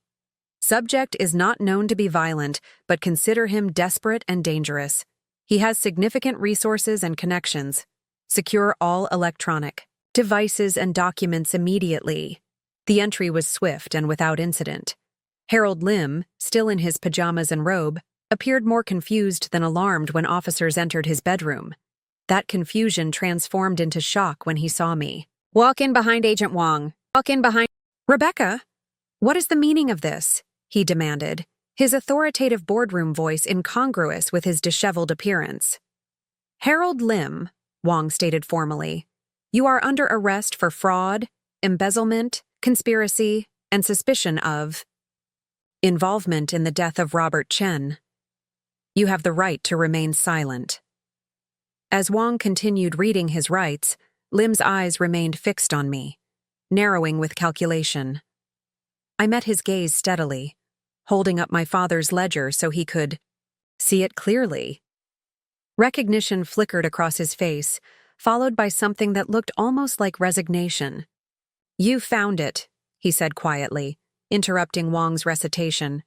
Subject is not known to be violent, but consider him desperate and dangerous. He has significant resources and connections. Secure all electronic devices and documents immediately. The entry was swift and without incident. Harold Lim, still in his pajamas and robe, appeared more confused than alarmed when officers entered his bedroom. That confusion transformed into shock when he saw me. Walk in behind Agent Wong. Walk in behind... Rebecca, what is the meaning of this? He demanded, his authoritative boardroom voice incongruous with his disheveled appearance. Harold Lim, Wong stated formally, you are under arrest for fraud, embezzlement, conspiracy, and suspicion of involvement in the death of Robert Chen. You have the right to remain silent. As Wong continued reading his rights, Lim's eyes remained fixed on me, narrowing with calculation. I met his gaze steadily, holding up my father's ledger so he could see it clearly. Recognition flickered across his face, followed by something that looked almost like resignation. You found it, he said quietly, interrupting Wong's recitation.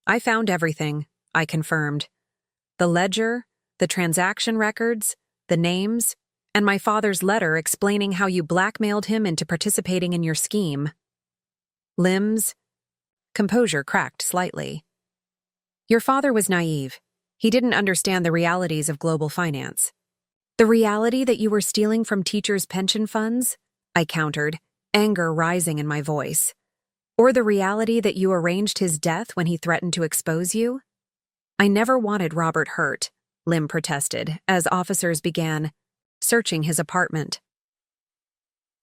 I found everything, I confirmed. The ledger, the transaction records, the names, and my father's letter explaining how you blackmailed him into participating in your scheme. Lim's composure cracked slightly. Your father was naive. He didn't understand the realities of global finance. The reality that you were stealing from teachers' pension funds? I countered, anger rising in my voice. Or the reality that you arranged his death when he threatened to expose you? I never wanted Robert hurt. Lim protested as officers began searching his apartment.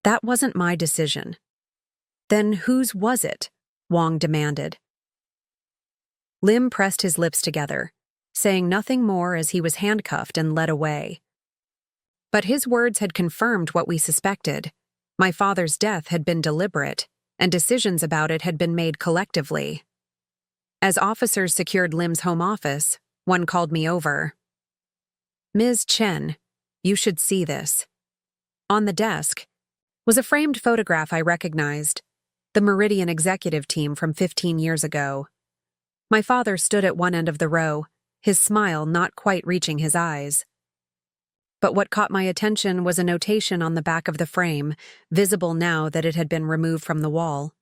That wasn't my decision. Then whose was it? Wong demanded. Lim pressed his lips together, saying nothing more as he was handcuffed and led away. But his words had confirmed what we suspected. My father's death had been deliberate, and decisions about it had been made collectively. As officers secured Lim's home office, one called me over. "Ms. Chen, you should see this." On the desk was a framed photograph I recognized, the Meridian executive team from 15 years ago. My father stood at one end of the row, his smile not quite reaching his eyes. But what caught my attention was a notation on the back of the frame, visible now that it had been removed from the wall.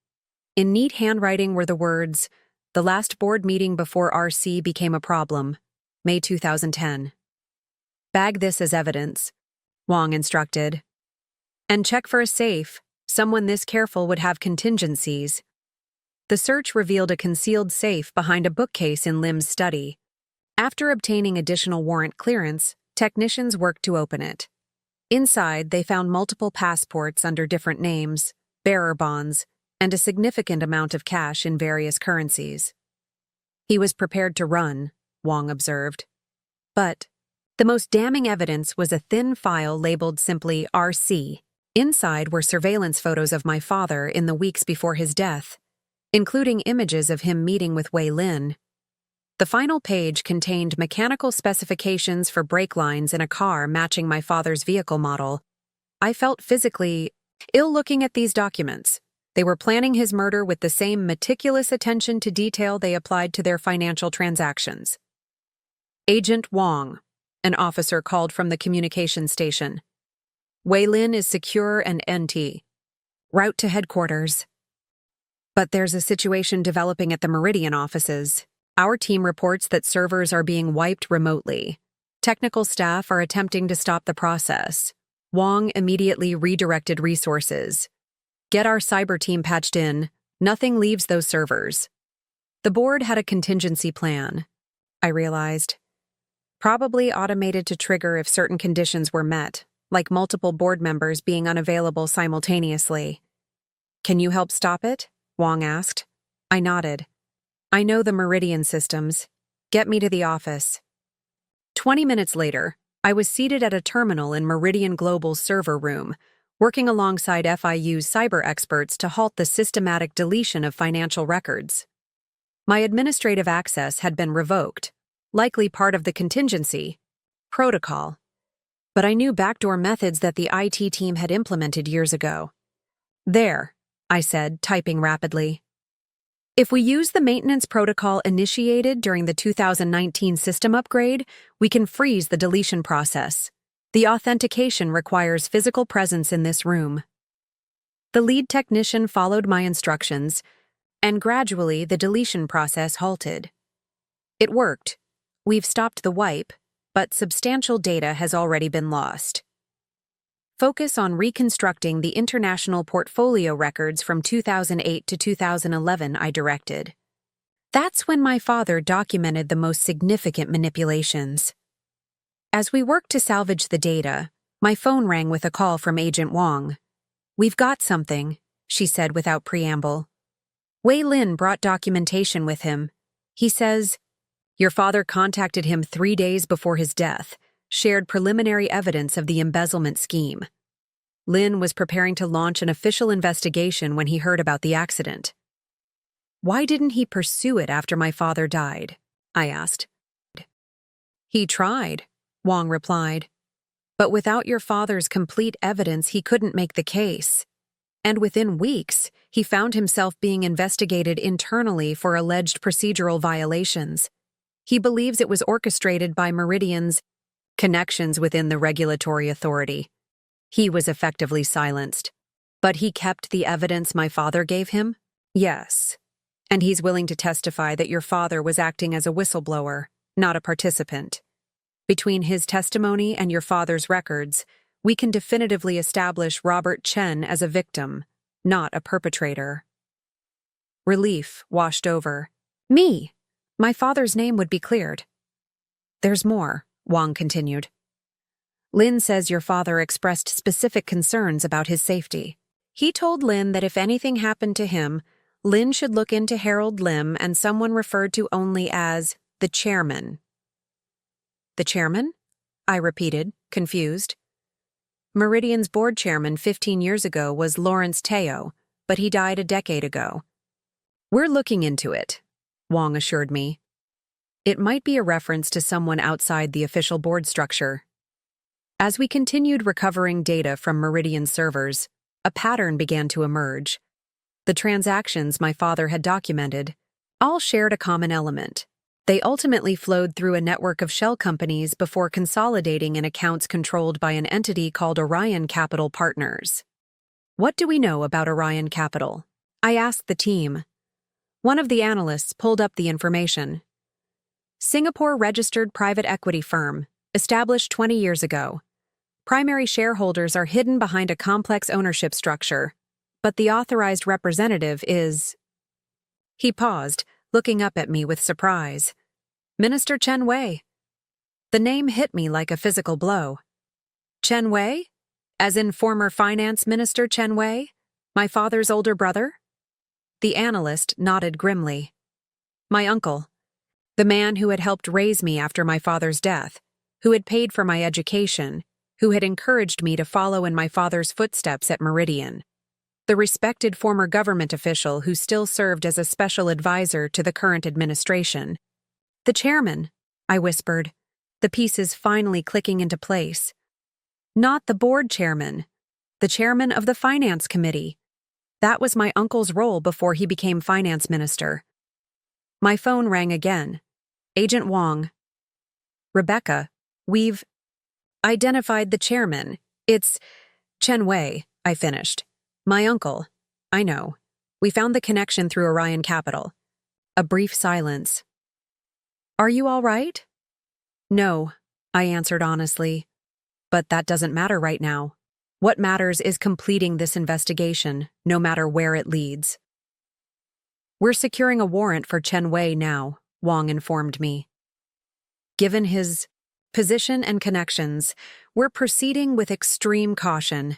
In neat handwriting were the words, "The last board meeting before RC became a problem, May 2010. Bag this as evidence," Wong instructed. "And check for a safe. Someone this careful would have contingencies." The search revealed a concealed safe behind a bookcase in Lim's study. After obtaining additional warrant clearance, technicians worked to open it. Inside, they found multiple passports under different names, bearer bonds, and a significant amount of cash in various currencies. "He was prepared to run," Wong observed. But the most damning evidence was a thin file labeled simply RC. Inside were surveillance photos of my father in the weeks before his death, including images of him meeting with Wei Lin. The final page contained mechanical specifications for brake lines in a car matching my father's vehicle model. I felt physically ill looking at these documents. They were planning his murder with the same meticulous attention to detail they applied to their financial transactions. "Agent Wong," an officer called from the communication station. "Wei Lin is secure and NT. Route to headquarters." "But there's a situation developing at the Meridian offices. Our team reports that servers are being wiped remotely. Technical staff are attempting to stop the process." Wong immediately redirected resources. "Get our cyber team patched in. Nothing leaves those servers." The board had a contingency plan, I realized. Probably automated to trigger if certain conditions were met, like multiple board members being unavailable simultaneously. "Can you help stop it?" Wong asked. I nodded. "I know the Meridian systems. Get me to the office." 20 minutes later, I was seated at a terminal in Meridian Global's server room, working alongside FIU's cyber experts to halt the systematic deletion of financial records. My administrative access had been revoked, likely part of the contingency protocol, but I knew backdoor methods that the IT team had implemented years ago. "There," I said, typing rapidly. "If we use the maintenance protocol initiated during the 2019 system upgrade, we can freeze the deletion process. The authentication requires physical presence in this room." The lead technician followed my instructions, and gradually the deletion process halted. It worked. We've stopped the wipe, but substantial data has already been lost. Focus on reconstructing the international portfolio records from 2008 to 2011, I directed. That's when my father documented the most significant manipulations. As we worked to salvage the data, my phone rang with a call from Agent Wong. "We've got something," she said without preamble. "Wei Lin brought documentation with him. He says, your father contacted him 3 days before his death, shared preliminary evidence of the embezzlement scheme. Lin was preparing to launch an official investigation when he heard about the accident." "Why didn't he pursue it after my father died?" I asked. "He tried," Wong replied. "But without your father's complete evidence, he couldn't make the case. And within weeks, he found himself being investigated internally for alleged procedural violations. He believes it was orchestrated by Meridian's connections within the regulatory authority. He was effectively silenced. But he kept the evidence my father gave him?" "Yes. And he's willing to testify that your father was acting as a whistleblower, not a participant. Between his testimony and your father's records, we can definitively establish Robert Chen as a victim, not a perpetrator." Relief washed over me. My father's name would be cleared. "There's more," Wang continued. Lin says your father expressed specific concerns about his safety. He told Lin that if anything happened to him, Lin should look into Harold Lim and someone referred to only as the chairman. The chairman? I repeated, confused. Meridian's board chairman 15 years ago was Lawrence Teo, but he died a decade ago. We're looking into it, Wang assured me. It might be a reference to someone outside the official board structure. As we continued recovering data from Meridian's servers, a pattern began to emerge. The transactions my father had documented all shared a common element. They ultimately flowed through a network of shell companies before consolidating in accounts controlled by an entity called Orion Capital Partners. What do we know about Orion Capital? I asked the team. One of the analysts pulled up the information. Singapore-registered private equity firm, established 20 years ago. Primary shareholders are hidden behind a complex ownership structure, but the authorized representative is... He paused, looking up at me with surprise. Minister Chen Wei. The name hit me like a physical blow. Chen Wei? As in former finance minister Chen Wei? My father's older brother? The analyst nodded grimly. My uncle. The man who had helped raise me after my father's death, who had paid for my education, who had encouraged me to follow in my father's footsteps at Meridian. The respected former government official who still served as a special advisor to the current administration. The chairman, I whispered, the pieces finally clicking into place. Not the board chairman, the chairman of the finance committee. That was my uncle's role before he became finance minister. My phone rang again. Agent Wang. Rebecca, we've identified the chairman. It's Chen Wei, I finished. My uncle. I know. We found the connection through Orion Capital. A brief silence. Are you all right? No, I answered honestly. But that doesn't matter right now. What matters is completing this investigation, no matter where it leads. We're securing a warrant for Chen Wei now, Wang informed me. Given his position and connections, we're proceeding with extreme caution.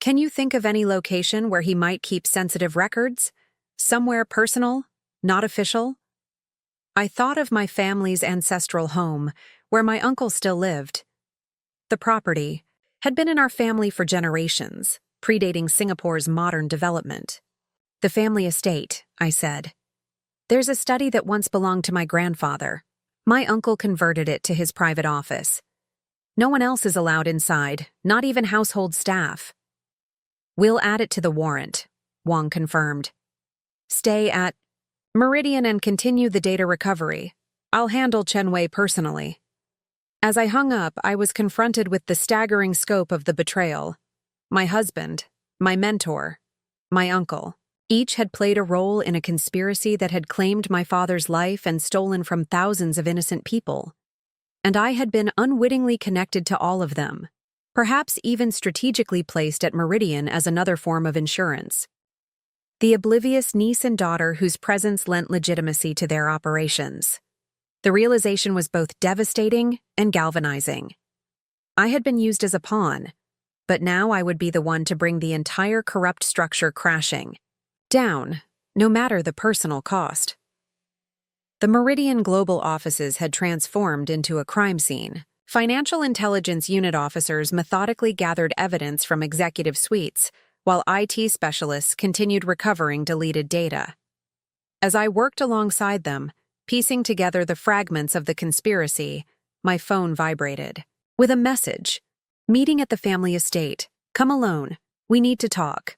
Can you think of any location where he might keep sensitive records? Somewhere personal, not official? I thought of my family's ancestral home, where my uncle still lived. The property had been in our family for generations, predating Singapore's modern development. The family estate, I said. There's a study that once belonged to my grandfather. My uncle converted it to his private office. No one else is allowed inside, not even household staff. We'll add it to the warrant, Wang confirmed. Stay at Meridian and continue the data recovery. I'll handle Chen Wei personally. As I hung up, I was confronted with the staggering scope of the betrayal. My husband, my mentor, my uncle, each had played a role in a conspiracy that had claimed my father's life and stolen from thousands of innocent people. And I had been unwittingly connected to all of them, perhaps even strategically placed at Meridian as another form of insurance. The oblivious niece and daughter whose presence lent legitimacy to their operations. The realization was both devastating and galvanizing. I had been used as a pawn, but now I would be the one to bring the entire corrupt structure crashing down, no matter the personal cost. The Meridian Global offices had transformed into a crime scene. Financial intelligence unit officers methodically gathered evidence from executive suites, while IT specialists continued recovering deleted data. As I worked alongside them, piecing together the fragments of the conspiracy, my phone vibrated. With a message. Meeting at the family estate. Come alone. We need to talk.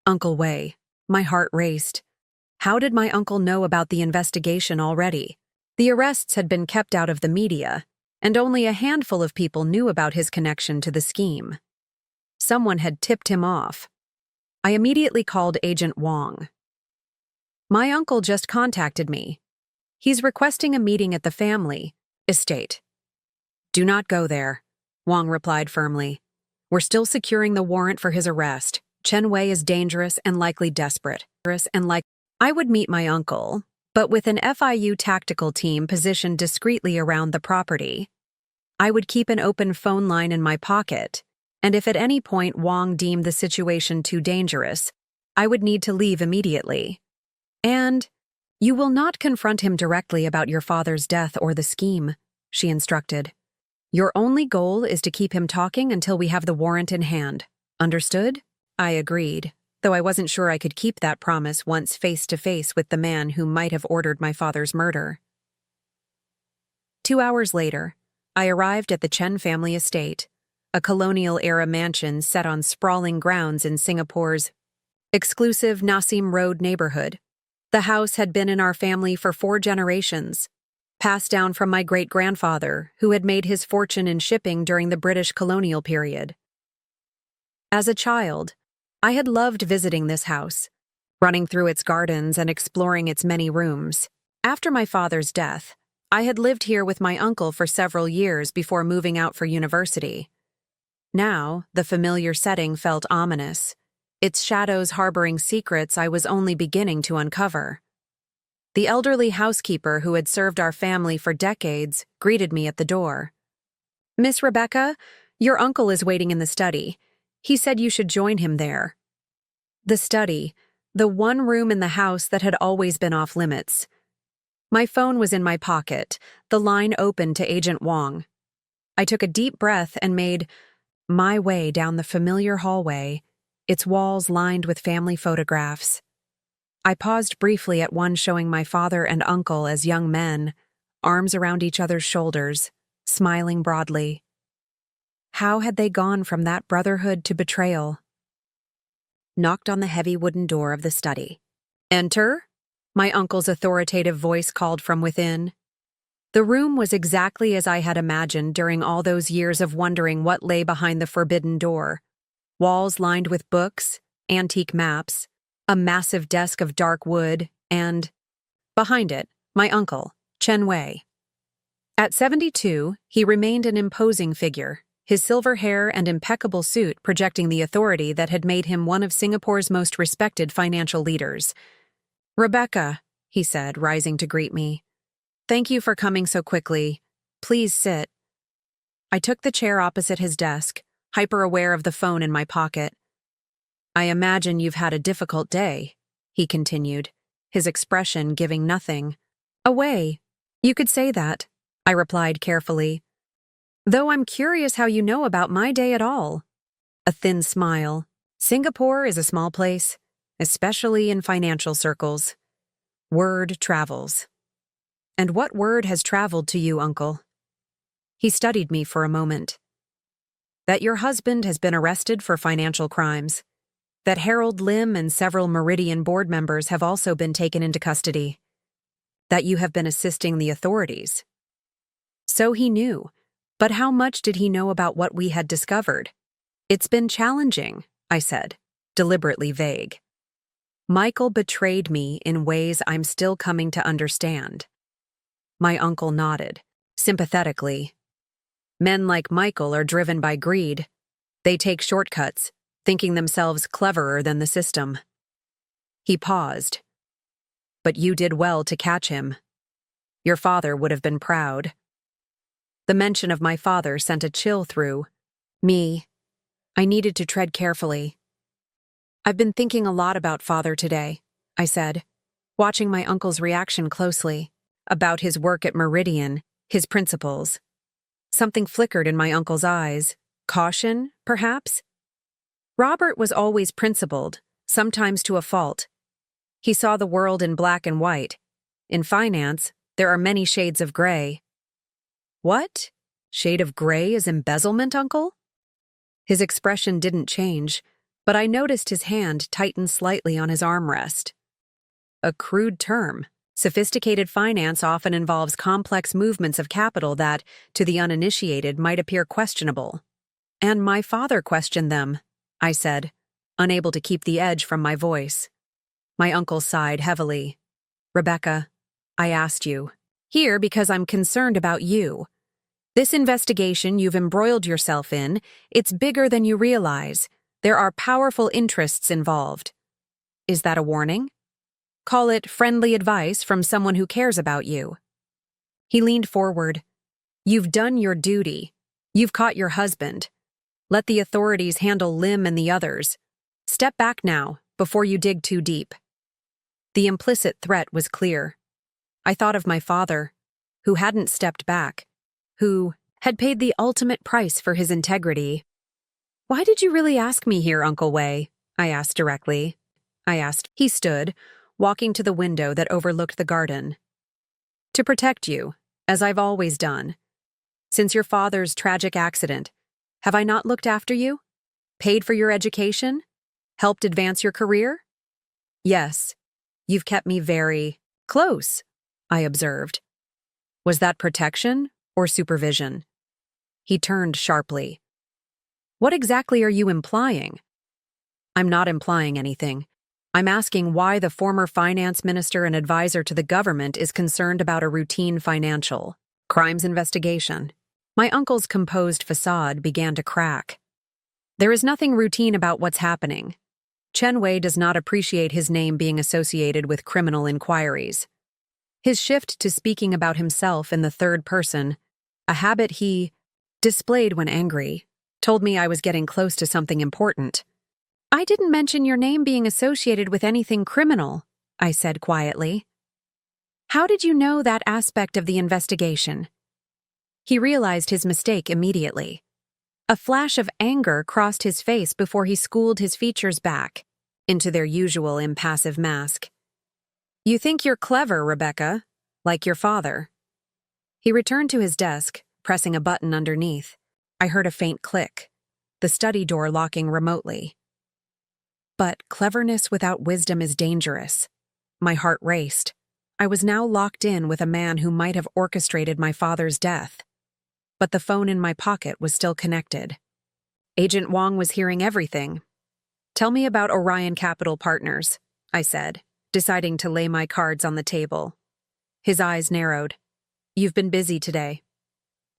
Uncle Wei. My heart raced. How did my uncle know about the investigation already? The arrests had been kept out of the media, and only a handful of people knew about his connection to the scheme. Someone had tipped him off. I immediately called Agent Wang. My uncle just contacted me. He's requesting a meeting at the family estate. Do not go there, Wang replied firmly. We're still securing the warrant for his arrest. Chen Wei is dangerous and likely desperate. I would meet my uncle, but with an FIU tactical team positioned discreetly around the property. I would keep an open phone line in my pocket, and if at any point Wong deemed the situation too dangerous, I would need to leave immediately. And you will not confront him directly about your father's death or the scheme, she instructed. Your only goal is to keep him talking until we have the warrant in hand. Understood? I agreed, though I wasn't sure I could keep that promise once face to face with the man who might have ordered my father's murder. 2 hours later, I arrived at the Chen family estate, a colonial-era mansion set on sprawling grounds in Singapore's exclusive Nassim Road neighborhood. The house had been in our family for 4 generations, passed down from my great-grandfather, who had made his fortune in shipping during the British colonial period. As a child, I had loved visiting this house, running through its gardens and exploring its many rooms. After my father's death, I had lived here with my uncle for several years before moving out for university. Now, the familiar setting felt ominous, its shadows harboring secrets I was only beginning to uncover. The elderly housekeeper who had served our family for decades greeted me at the door. "Miss Rebecca, your uncle is waiting in the study. He said you should join him there." The study, the one room in the house that had always been off limits. My phone was in my pocket, the line open to Agent Wong. I took a deep breath and made my way down the familiar hallway, its walls lined with family photographs. I paused briefly at one showing my father and uncle as young men, arms around each other's shoulders, smiling broadly. How had they gone from that brotherhood to betrayal? Knocked on the heavy wooden door of the study. "Enter," my uncle's authoritative voice called from within. The room was exactly as I had imagined during all those years of wondering what lay behind the forbidden door. Walls lined with books, antique maps, a massive desk of dark wood, and, behind it, my uncle, Chen Wei. At 72, he remained an imposing figure, his silver hair and impeccable suit projecting the authority that had made him one of Singapore's most respected financial leaders. "Rebecca," he said, rising to greet me. "Thank you for coming so quickly. Please sit." I took the chair opposite his desk, hyper-aware of the phone in my pocket. "I imagine you've had a difficult day," he continued, his expression giving nothing away. "You could say that," I replied carefully. "Though I'm curious how you know about my day at all." A thin smile. "Singapore is a small place, especially in financial circles. Word travels." "And what word has traveled to you, Uncle?" He studied me for a moment. "That your husband has been arrested for financial crimes. That Harold Lim and several Meridian board members have also been taken into custody. That you have been assisting the authorities." So he knew, but how much did he know about what we had discovered? "It's been challenging," I said, deliberately vague. "Michael betrayed me in ways I'm still coming to understand." My uncle nodded, sympathetically. "Men like Michael are driven by greed. They take shortcuts, thinking themselves cleverer than the system." He paused. "But you did well to catch him. Your father would have been proud." The mention of my father sent a chill through me. I needed to tread carefully. "I've been thinking a lot about father today," I said, watching my uncle's reaction closely, about his work at Meridian, his principles. Something flickered in my uncle's eyes. Caution, perhaps? Robert was always principled, sometimes to a fault. He saw the world in black and white. In finance, there are many shades of gray. "What? Shade of gray is embezzlement, Uncle?" His expression didn't change, but I noticed his hand tighten slightly on his armrest. "A crude term. Sophisticated finance often involves complex movements of capital that, to the uninitiated, might appear questionable." "And my father questioned them," I said, unable to keep the edge from my voice. My uncle sighed heavily. "Rebecca, I asked you. Here because I'm concerned about you. This investigation you've embroiled yourself in, it's bigger than you realize. There are powerful interests involved." "Is that a warning?" "Call it friendly advice from someone who cares about you." He leaned forward. You've done your duty. You've caught your husband. Let the authorities handle Lim and the others. Step back now, before you dig too deep. The implicit threat was clear. I thought of my father, who hadn't stepped back, who had paid the ultimate price for his integrity. "Why did you really ask me here, Uncle Wei?" I asked directly. He stood, walking to the window that overlooked the garden. "To protect you, as I've always done. Since your father's tragic accident, have I not looked after you? Paid for your education? Helped advance your career? Yes, you've kept me very close," I observed. Was that protection or supervision? He turned sharply. "What exactly are you implying?" "I'm not implying anything. I'm asking why the former finance minister and advisor to the government is concerned about a routine financial crimes investigation." My uncle's composed facade began to crack. "There is nothing routine about what's happening. Chen Wei does not appreciate his name being associated with criminal inquiries." His shift to speaking about himself in the third person, a habit he displayed when angry, told me I was getting close to something important. "I didn't mention your name being associated with anything criminal," I said quietly. "How did you know that aspect of the investigation?" He realized his mistake immediately. A flash of anger crossed his face before he schooled his features back into their usual impassive mask. "You think you're clever, Rebecca, like your father." He returned to his desk, pressing a button underneath. I heard a faint click, the study door locking remotely. But cleverness without wisdom is dangerous. My heart raced. I was now locked in with a man who might have orchestrated my father's death. But the phone in my pocket was still connected. Agent Wong was hearing everything. "Tell me about Orion Capital Partners," I said, deciding to lay my cards on the table. His eyes narrowed. "You've been busy today."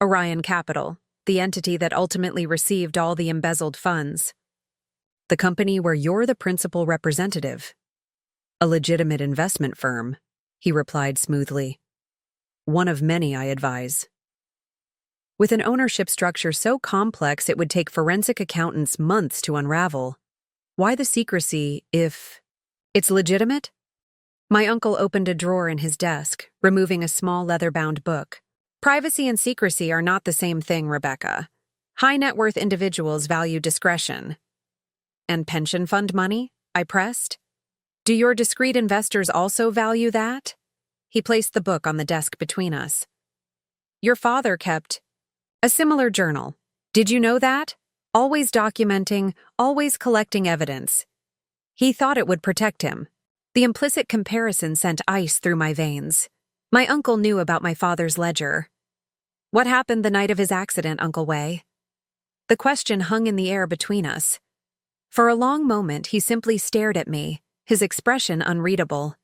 Orion Capital, the entity that ultimately received all the embezzled funds. "The company where you're the principal representative." "A legitimate investment firm," he replied smoothly. "One of many, I advise." With an ownership structure so complex it would take forensic accountants months to unravel. Why the secrecy if it's legitimate? My uncle opened a drawer in his desk, removing a small leather-bound book. "Privacy and secrecy are not the same thing, Rebecca. High-net-worth individuals value discretion." "And pension fund money?" I pressed. "Do your discreet investors also value that?" He placed the book on the desk between us. "Your father kept a similar journal. Did you know that? Always documenting, always collecting evidence. He thought it would protect him." The implicit comparison sent ice through my veins. My uncle knew about my father's ledger. "What happened the night of his accident, Uncle Wei?" The question hung in the air between us. For a long moment, he simply stared at me, his expression unreadable.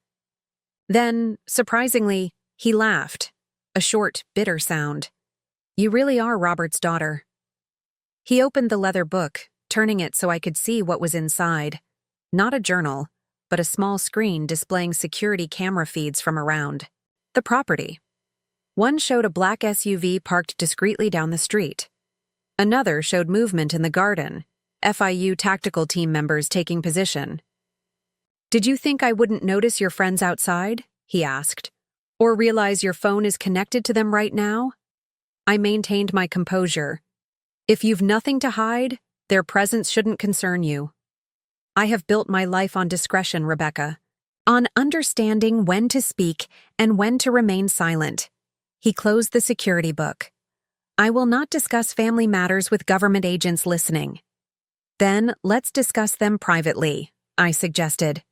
Then, surprisingly, he laughed, a short, bitter sound. "You really are Robert's daughter." He opened the leather book, turning it so I could see what was inside. Not a journal, but a small screen displaying security camera feeds from around the property. One showed a black SUV parked discreetly down the street. Another showed movement in the garden, FIU tactical team members taking position. "Did you think I wouldn't notice your friends outside?" he asked. "Or realize your phone is connected to them right now?" I maintained my composure. "If you've nothing to hide, their presence shouldn't concern you. I have built my life on discretion, Rebecca. On understanding when to speak and when to remain silent." He closed the security book. "I will not discuss family matters with government agents listening." "Then let's discuss them privately," I suggested.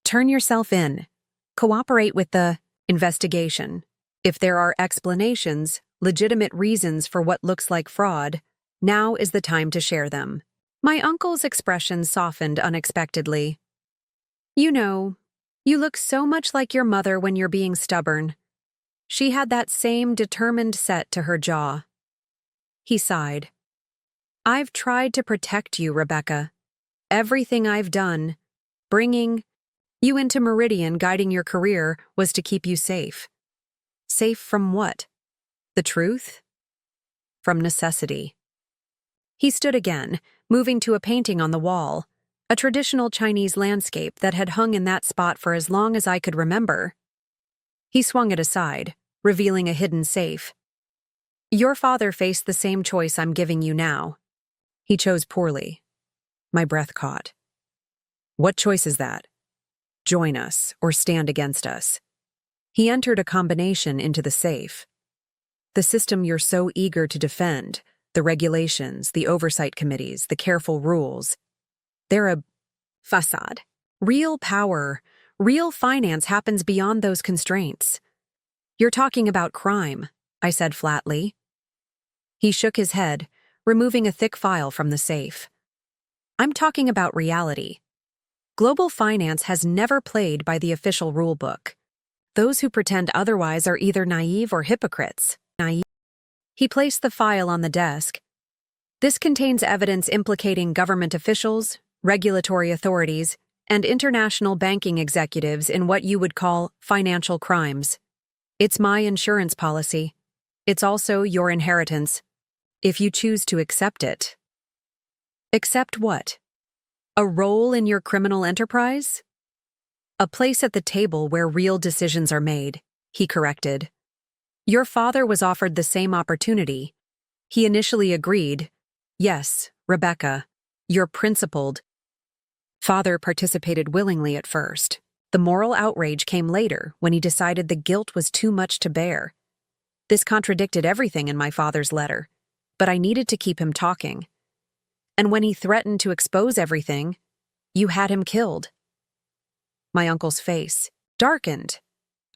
"Turn yourself in. Cooperate with the investigation. If there are explanations, legitimate reasons for what looks like fraud, now is the time to share them." My uncle's expression softened unexpectedly. "You know, you look so much like your mother when you're being stubborn. She had that same determined set to her jaw." He sighed. "I've tried to protect you, Rebecca. Everything I've done, bringing you into Meridian, guiding your career, was to keep you safe." "Safe from what? The truth?" from necessity. He stood again, moving to a painting on the wall, a traditional Chinese landscape that had hung in that spot for as long as I could remember. He swung it aside, revealing a hidden safe. Your father faced the same choice I'm giving you now. He chose poorly. My breath caught. What choice is that? Join us or stand against us. He entered a combination into the safe. The system you're so eager to defend, the regulations, the oversight committees, the careful rules, they're a facade. Real power, real finance happens beyond those constraints. You're talking about crime, I said flatly. He shook his head, removing a thick file from the safe. I'm talking about reality. Global finance has never played by the official rulebook. Those who pretend otherwise are either naive or hypocrites. He placed the file on the desk. This contains evidence implicating government officials, regulatory authorities, and international banking executives in what you would call financial crimes. It's my insurance policy. It's also your inheritance, if you choose to accept it. Accept what? A role in your criminal enterprise? A place at the table where real decisions are made, he corrected. Your father was offered the same opportunity. He initially agreed. Yes, Rebecca, your principled father participated willingly at first. The moral outrage came later when he decided the guilt was too much to bear. This contradicted everything in my father's letter, but I needed to keep him talking. And when he threatened to expose everything, you had him killed. My uncle's face darkened.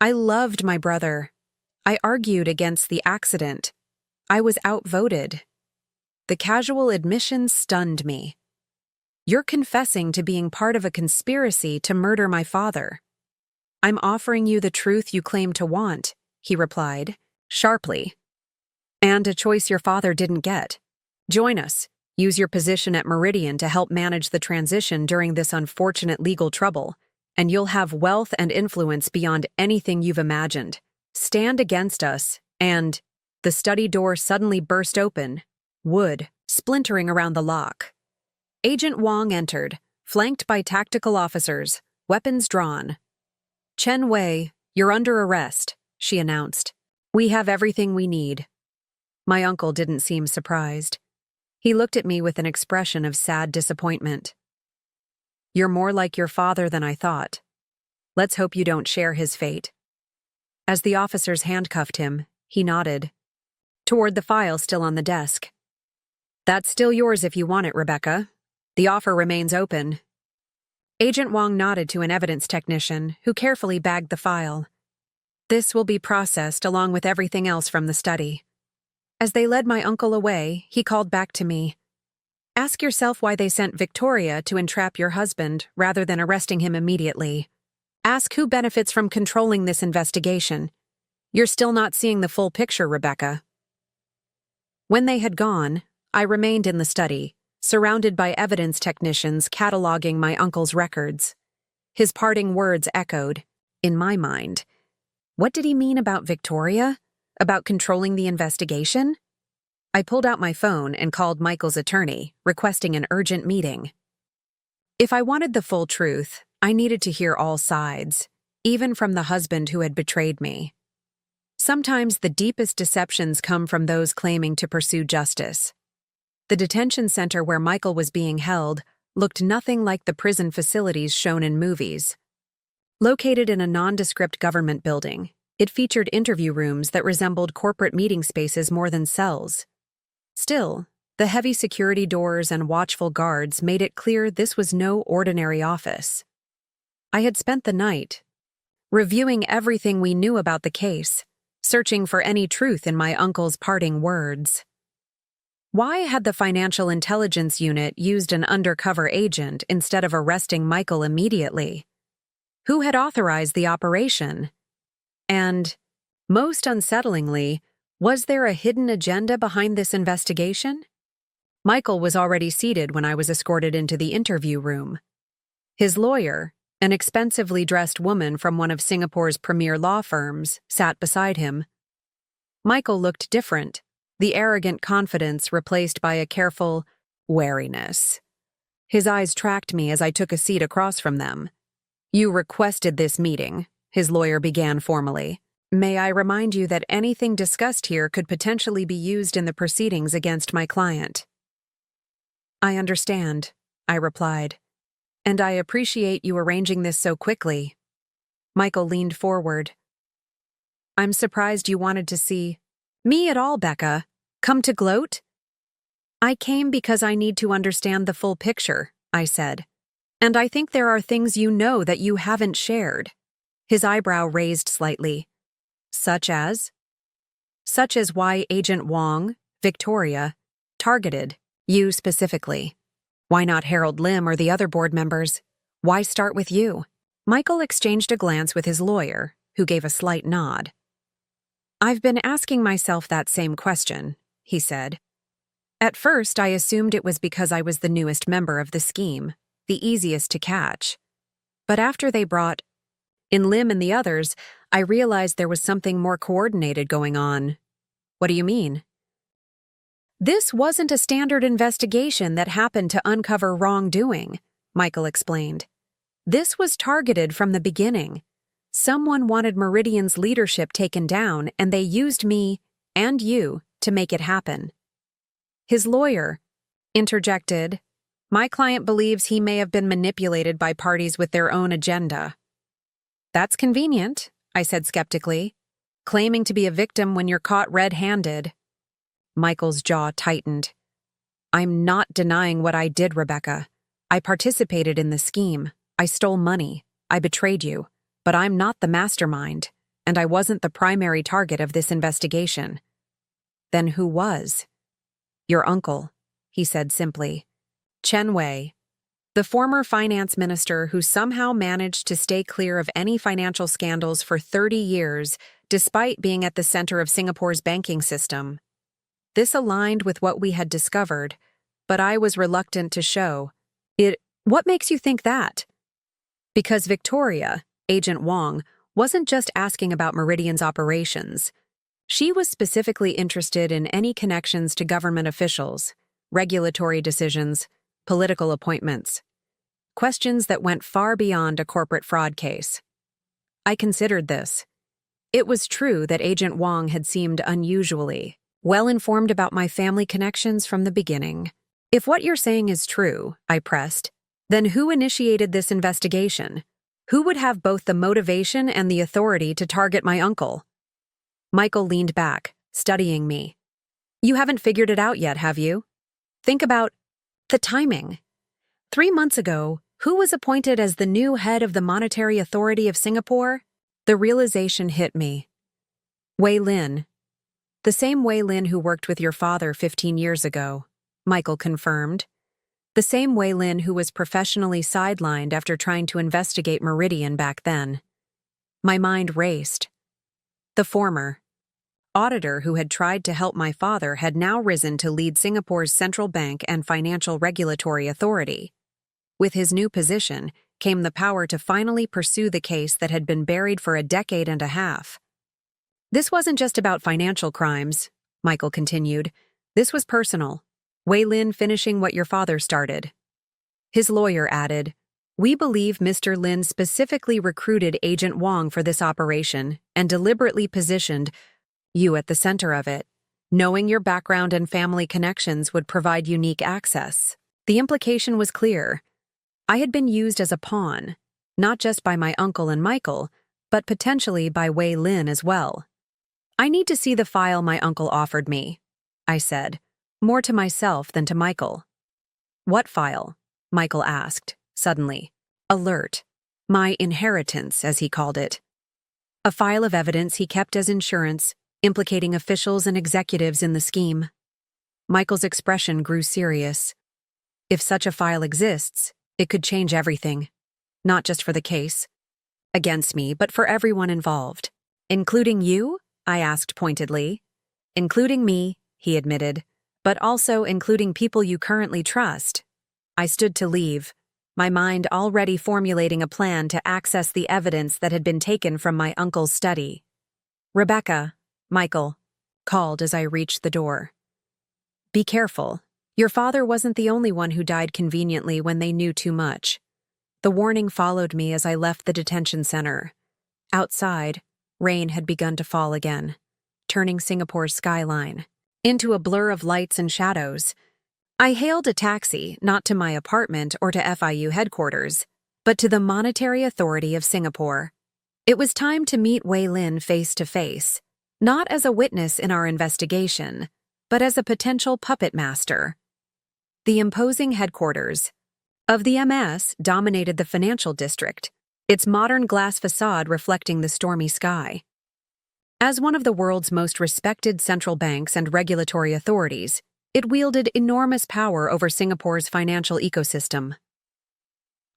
I loved my brother. I argued against the accident. I was outvoted. The casual admission stunned me. You're confessing to being part of a conspiracy to murder my father. I'm offering you the truth you claim to want, he replied, sharply. And a choice your father didn't get. Join us. Use your position at Meridian to help manage the transition during this unfortunate legal trouble, and you'll have wealth and influence beyond anything you've imagined. Stand against us, and the study door suddenly burst open, wood splintering around the lock. Agent Wong entered, flanked by tactical officers, weapons drawn. Chen Wei, you're under arrest, she announced. We have everything we need. My uncle didn't seem surprised. He looked at me with an expression of sad disappointment. You're more like your father than I thought. Let's hope you don't share his fate. As the officers handcuffed him, he nodded, toward the file still on the desk. That's still yours if you want it, Rebecca. The offer remains open. Agent Wong nodded to an evidence technician who carefully bagged the file. This will be processed along with everything else from the study. As they led my uncle away, he called back to me. Ask yourself why they sent Victoria to entrap your husband rather than arresting him immediately. Ask who benefits from controlling this investigation. You're still not seeing the full picture, Rebecca. When they had gone, I remained in the study, surrounded by evidence technicians cataloging my uncle's records. His parting words echoed, in my mind. What did he mean about Victoria? About controlling the investigation? I pulled out my phone and called Michael's attorney, requesting an urgent meeting. If I wanted the full truth, I needed to hear all sides, even from the husband who had betrayed me. Sometimes the deepest deceptions come from those claiming to pursue justice. The detention center where Michael was being held looked nothing like the prison facilities shown in movies. Located in a nondescript government building, it featured interview rooms that resembled corporate meeting spaces more than cells. Still, the heavy security doors and watchful guards made it clear this was no ordinary office. I had spent the night reviewing everything we knew about the case, searching for any truth in my uncle's parting words. Why had the Financial Intelligence Unit used an undercover agent instead of arresting Michael immediately? Who had authorized the operation? And, most unsettlingly, was there a hidden agenda behind this investigation? Michael was already seated when I was escorted into the interview room. His lawyer, an expensively dressed woman from one of Singapore's premier law firms, sat beside him. Michael looked different, the arrogant confidence replaced by a careful wariness. His eyes tracked me as I took a seat across from them. "You requested this meeting," his lawyer began formally. "May I remind you that anything discussed here could potentially be used in the proceedings against my client." "I understand," I replied, "and I appreciate you arranging this so quickly." Michael leaned forward. "I'm surprised you wanted to see me at all, Becca. Come to gloat?" "I came because I need to understand the full picture," I said. "And I think there are things you know that you haven't shared." His eyebrow raised slightly. "Such as?" "Such as why Agent Wong, Victoria, targeted you specifically. Why not Harold Lim or the other board members? Why start with you?" Michael exchanged a glance with his lawyer, who gave a slight nod. "I've been asking myself that same question," he said. "At first, I assumed it was because I was the newest member of the scheme, the easiest to catch. But after they brought in Lim and the others, I realized there was something more coordinated going on." "What do you mean?" "This wasn't a standard investigation that happened to uncover wrongdoing," Michael explained. "This was targeted from the beginning. Someone wanted Meridian's leadership taken down, and they used me and you to make it happen." His lawyer interjected, "My client believes he may have been manipulated by parties with their own agenda." "That's convenient," I said skeptically. "Claiming to be a victim when you're caught red-handed." Michael's jaw tightened. "I'm not denying what I did, Rebecca. I participated in the scheme. I stole money. I betrayed you. But I'm not the mastermind, and I wasn't the primary target of this investigation." "Then who was?" "Your uncle," he said simply. "Chen Wei, the former finance minister who somehow managed to stay clear of any financial scandals for 30 years despite being at the center of Singapore's banking system. This aligned with what we had discovered, but I was reluctant to show it. What makes you think that?" "Because Victoria, Agent Wong, wasn't just asking about Meridian's operations. She was specifically interested in any connections to government officials, regulatory decisions, political appointments. Questions that went far beyond a corporate fraud case. I considered this. It was true that Agent Wong had seemed unusually well-informed about my family connections from the beginning. If what you're saying is true," I pressed, "then who initiated this investigation? Who would have both the motivation and the authority to target my uncle?" Michael leaned back, studying me. "You haven't figured it out yet, have you? Think about the timing. 3 months ago, who was appointed as the new head of the Monetary Authority of Singapore?" The realization hit me. "Wei Lin. The same Wei Lin who worked with your father 15 years ago," Michael confirmed. "The same Wei Lin who was professionally sidelined after trying to investigate Meridian back then." My mind raced. The former auditor who had tried to help my father had now risen to lead Singapore's central bank and financial regulatory authority. With his new position came the power to finally pursue the case that had been buried for a decade and a half. "This wasn't just about financial crimes," Michael continued. "This was personal. Wei Lin finishing what your father started." His lawyer added, "We believe Mr. Lin specifically recruited Agent Wong for this operation and deliberately positioned you at the center of it, knowing your background and family connections would provide unique access." The implication was clear. I had been used as a pawn, not just by my uncle and Michael, but potentially by Wei Lin as well. "I need to see the file my uncle offered me," I said, more to myself than to Michael. "What file?" Michael asked, suddenly. "Alert. My inheritance, as he called it. A file of evidence he kept as insurance, implicating officials and executives in the scheme." Michael's expression grew serious. "If such a file exists, it could change everything. Not just for the case against me, but for everyone involved." "Including you?" I asked pointedly. "Including me," he admitted, "but also including people you currently trust." I stood to leave, my mind already formulating a plan to access the evidence that had been taken from my uncle's study. "Rebecca," Michael called as I reached the door. Be careful. Your father wasn't the only one who died conveniently when they knew too much. The warning followed me as I left the detention center. Outside, rain had begun to fall again, turning Singapore's skyline into a blur of lights and shadows. I hailed a taxi, not to my apartment or to FIU headquarters, but to the Monetary Authority of Singapore. It was time to meet Wei Lin face to face, not as a witness in our investigation, but as a potential puppet master. The imposing headquarters of the MS dominated the financial district, its modern glass facade reflecting the stormy sky. As one of the world's most respected central banks and regulatory authorities, it wielded enormous power over Singapore's financial ecosystem.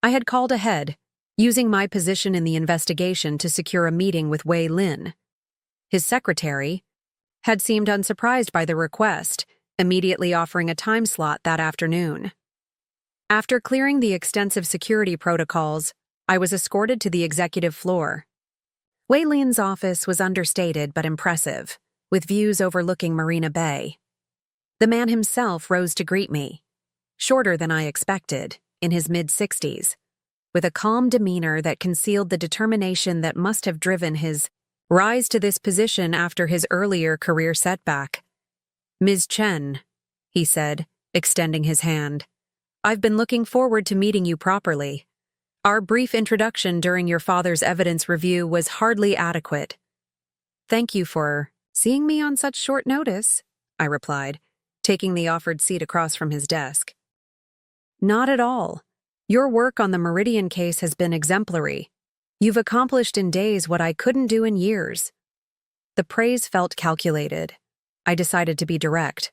I had called ahead, using my position in the investigation to secure a meeting with Wei Lin. His secretary had seemed unsurprised by the request, immediately offering a time slot that afternoon. After clearing the extensive security protocols, I was escorted to the executive floor. Wei Lin's office was understated but impressive, with views overlooking Marina Bay. The man himself rose to greet me, shorter than I expected, in his mid-60s, with a calm demeanor that concealed the determination that must have driven his rise to this position after his earlier career setback. Ms. Chen, he said, extending his hand. I've been looking forward to meeting you properly. Our brief introduction during your father's evidence review was hardly adequate. Thank you for seeing me on such short notice, I replied, taking the offered seat across from his desk. Not at all. Your work on the Meridian case has been exemplary. You've accomplished in days what I couldn't do in years. The praise felt calculated. I decided to be direct.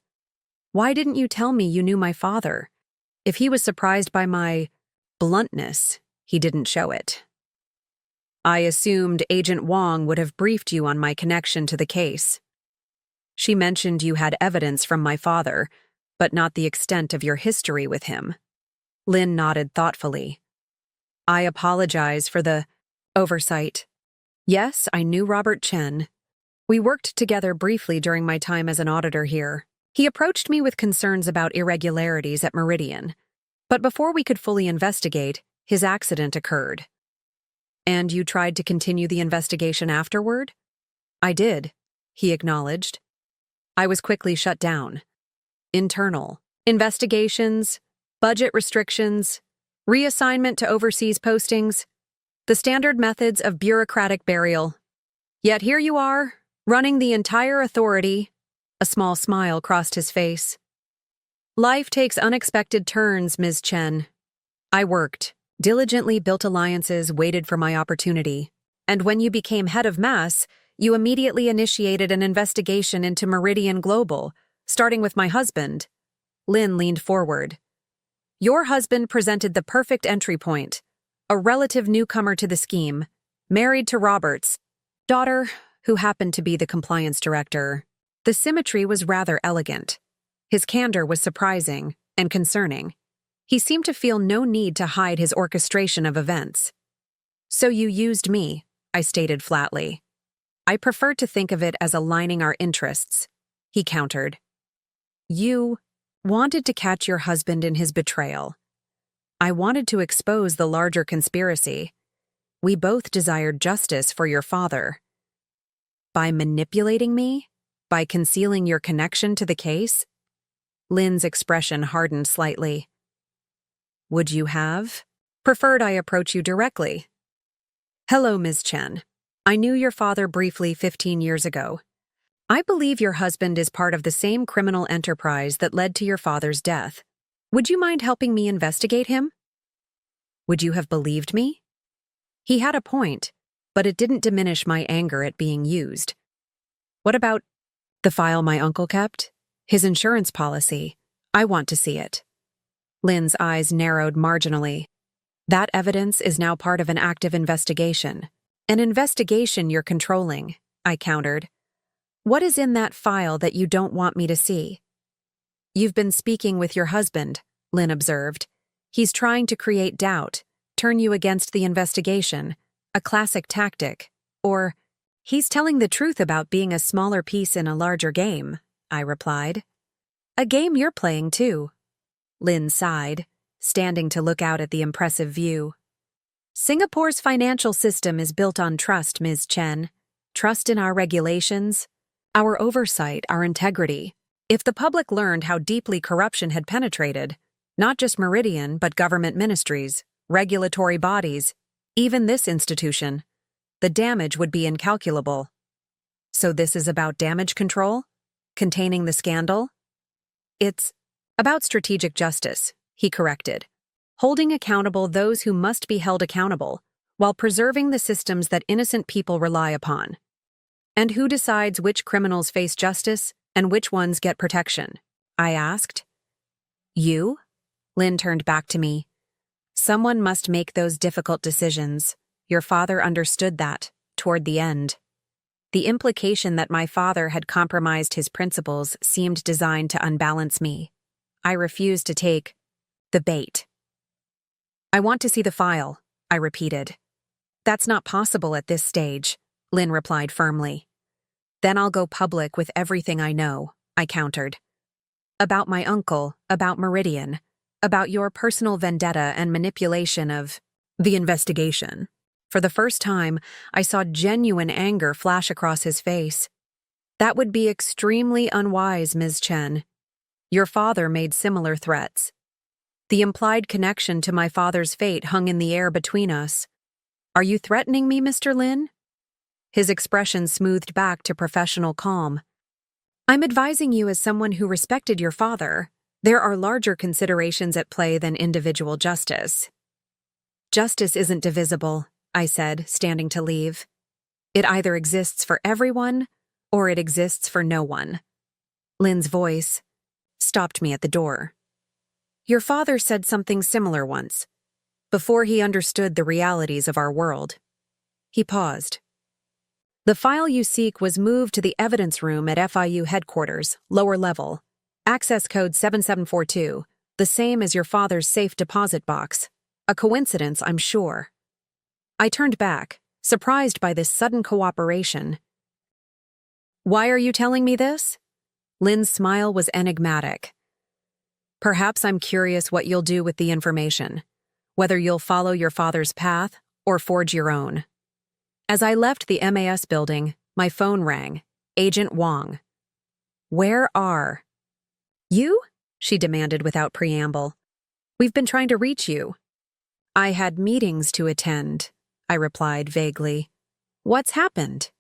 Why didn't you tell me you knew my father? If he was surprised by my bluntness, he didn't show it. I assumed Agent Wong would have briefed you on my connection to the case. She mentioned you had evidence from my father, but not the extent of your history with him. Lin nodded thoughtfully. I apologize for the oversight. Yes, I knew Robert Chen. We worked together briefly during my time as an auditor here. He approached me with concerns about irregularities at Meridian, but before we could fully investigate, his accident occurred. And you tried to continue the investigation afterward? I did, he acknowledged. I was quickly shut down. Internal investigations, budget restrictions, reassignment to overseas postings, the standard methods of bureaucratic burial. Yet here you are, running the entire authority. A small smile crossed his face. Life takes unexpected turns, Ms. Chen. I worked, diligently built alliances, waited for my opportunity. And when you became head of mass, you immediately initiated an investigation into Meridian Global, starting with my husband. Lin leaned forward. Your husband presented the perfect entry point. A relative newcomer to the scheme, married to Robert's daughter, who happened to be the compliance director. The symmetry was rather elegant. His candor was surprising and concerning. He seemed to feel no need to hide his orchestration of events. So you used me, I stated flatly. I prefer to think of it as aligning our interests, he countered. You wanted to catch your husband in his betrayal. I wanted to expose the larger conspiracy. We both desired justice for your father. By manipulating me? By concealing your connection to the case? Lin's expression hardened slightly. Would you have preferred I approach you directly? Hello, Ms. Chen. I knew your father briefly 15 years ago. I believe your husband is part of the same criminal enterprise that led to your father's death. Would you mind helping me investigate him? Would you have believed me? He had a point, but it didn't diminish my anger at being used. What about the file my uncle kept? His insurance policy. I want to see it. Lin's eyes narrowed marginally. That evidence is now part of an active investigation. An investigation you're controlling, I countered. What is in that file that you don't want me to see? You've been speaking with your husband, Lin observed. He's trying to create doubt, turn you against the investigation, a classic tactic. Or, He's telling the truth about being a smaller piece in a larger game, I replied. A game you're playing too. Lynn sighed, standing to look out at the impressive view. Singapore's financial system is built on trust, Ms. Chen. Trust in our regulations, our oversight, our integrity. If the public learned how deeply corruption had penetrated, not just Meridian, but government ministries, regulatory bodies, even this institution, the damage would be incalculable. So this is about damage control? Containing the scandal? It's about strategic justice, he corrected. Holding accountable those who must be held accountable, while preserving the systems that innocent people rely upon. And who decides which criminals face justice and which ones get protection? I asked. You? Lynn turned back to me. Someone must make those difficult decisions. Your father understood that, toward the end. The implication that my father had compromised his principles seemed designed to unbalance me. I refused to take the bait. I want to see the file, I repeated. That's not possible at this stage, Lynn replied firmly. Then I'll go public with everything I know, I countered. About my uncle, about Meridian, about your personal vendetta and manipulation of the investigation. For the first time, I saw genuine anger flash across his face. That would be extremely unwise, Ms. Chen. Your father made similar threats. The implied connection to my father's fate hung in the air between us. Are you threatening me, Mr. Lin? His expression smoothed back to professional calm. I'm advising you as someone who respected your father. There are larger considerations at play than individual justice. Justice isn't divisible, I said, standing to leave. It either exists for everyone, or it exists for no one. Lynn's voice stopped me at the door. Your father said something similar once, before he understood the realities of our world. He paused. The file you seek was moved to the evidence room at FIU headquarters, lower level. Access code 7742, the same as your father's safe deposit box. A coincidence, I'm sure. I turned back, surprised by this sudden cooperation. Why are you telling me this? Lynn's smile was enigmatic. Perhaps I'm curious what you'll do with the information, whether you'll follow your father's path or forge your own. As I left the MAS building, my phone rang. Agent Wong. Where are you? She demanded without preamble. We've been trying to reach you. I had meetings to attend, I replied vaguely. What's happened?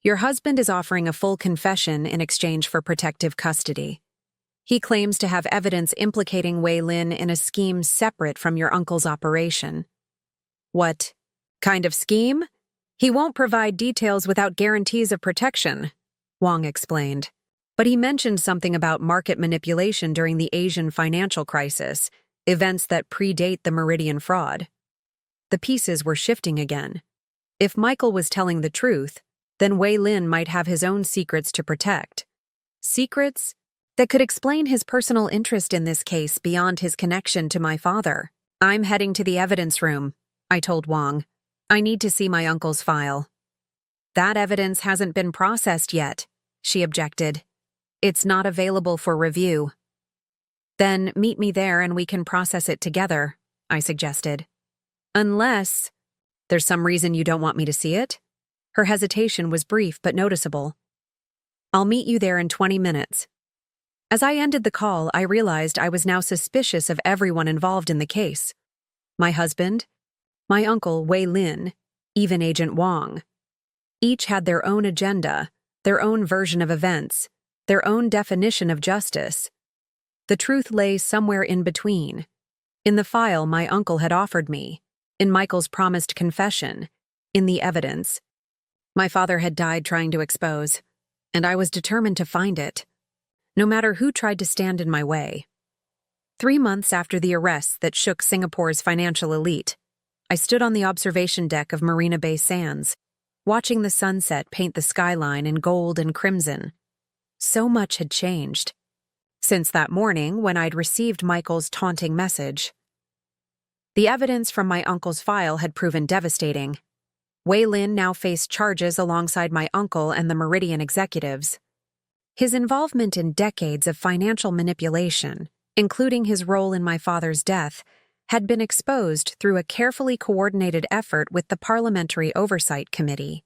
Your husband is offering a full confession in exchange for protective custody. He claims to have evidence implicating Wei Lin in a scheme separate from your uncle's operation. What kind of scheme? He won't provide details without guarantees of protection, Wong explained. But he mentioned something about market manipulation during the Asian financial crisis, events that predate the Meridian fraud. The pieces were shifting again. If Michael was telling the truth, then Wei Lin might have his own secrets to protect. Secrets that could explain his personal interest in this case beyond his connection to my father. I'm heading to the evidence room, I told Wong. I need to see my uncle's file. That evidence hasn't been processed yet, she objected. It's not available for review. Then meet me there and we can process it together, I suggested. Unless there's some reason you don't want me to see it? Her hesitation was brief but noticeable. I'll meet you there in 20 minutes. As I ended the call, I realized I was now suspicious of everyone involved in the case. My husband, my uncle Wei Lin, even Agent Wong. Each had their own agenda, their own version of events, their own definition of justice. The truth lay somewhere in between. In the file my uncle had offered me, in Michael's promised confession, in the evidence. My father had died trying to expose, and I was determined to find it, no matter who tried to stand in my way. 3 months after the arrests that shook Singapore's financial elite, I stood on the observation deck of Marina Bay Sands, watching the sunset paint the skyline in gold and crimson. So much had changed since that morning when I'd received Michael's taunting message. The evidence from my uncle's file had proven devastating. Wei Lin now faced charges alongside my uncle and the Meridian executives. His involvement in decades of financial manipulation, including his role in my father's death, had been exposed through a carefully coordinated effort with the Parliamentary Oversight Committee.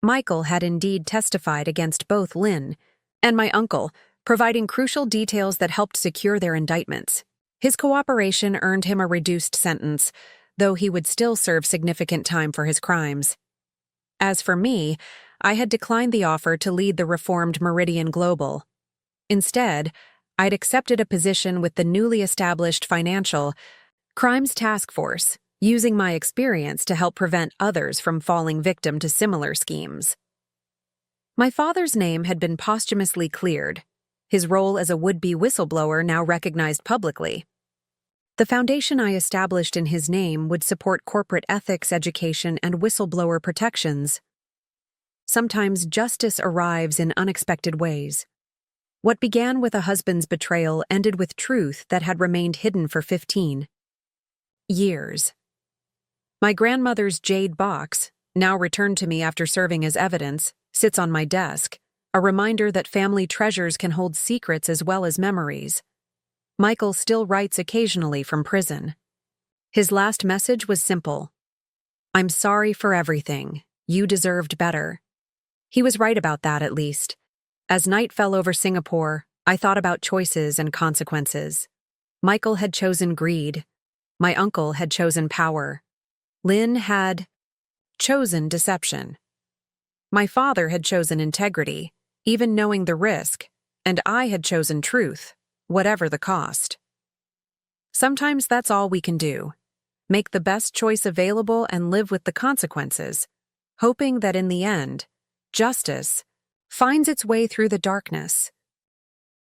Michael had indeed testified against both Lin and my uncle, providing crucial details that helped secure their indictments. His cooperation earned him a reduced sentence, though he would still serve significant time for his crimes. As for me, I had declined the offer to lead the reformed Meridian Global. Instead, I'd accepted a position with the newly established Financial Crimes Task Force, using my experience to help prevent others from falling victim to similar schemes. My father's name had been posthumously cleared, his role as a would-be whistleblower now recognized publicly. The foundation I established in his name would support corporate ethics education and whistleblower protections. Sometimes justice arrives in unexpected ways. What began with a husband's betrayal ended with truth that had remained hidden for 15 years. My grandmother's jade box, now returned to me after serving as evidence, sits on my desk, a reminder that family treasures can hold secrets as well as memories. Michael still writes occasionally from prison. His last message was simple: "I'm sorry for everything. You deserved better." He was right about that, at least. As night fell over Singapore, I thought about choices and consequences. Michael had chosen greed. My uncle had chosen power. Lin had chosen deception. My father had chosen integrity, even knowing the risk, and I had chosen truth, whatever the cost. Sometimes that's all we can do. Make the best choice available and live with the consequences, hoping that in the end, justice finds its way through the darkness.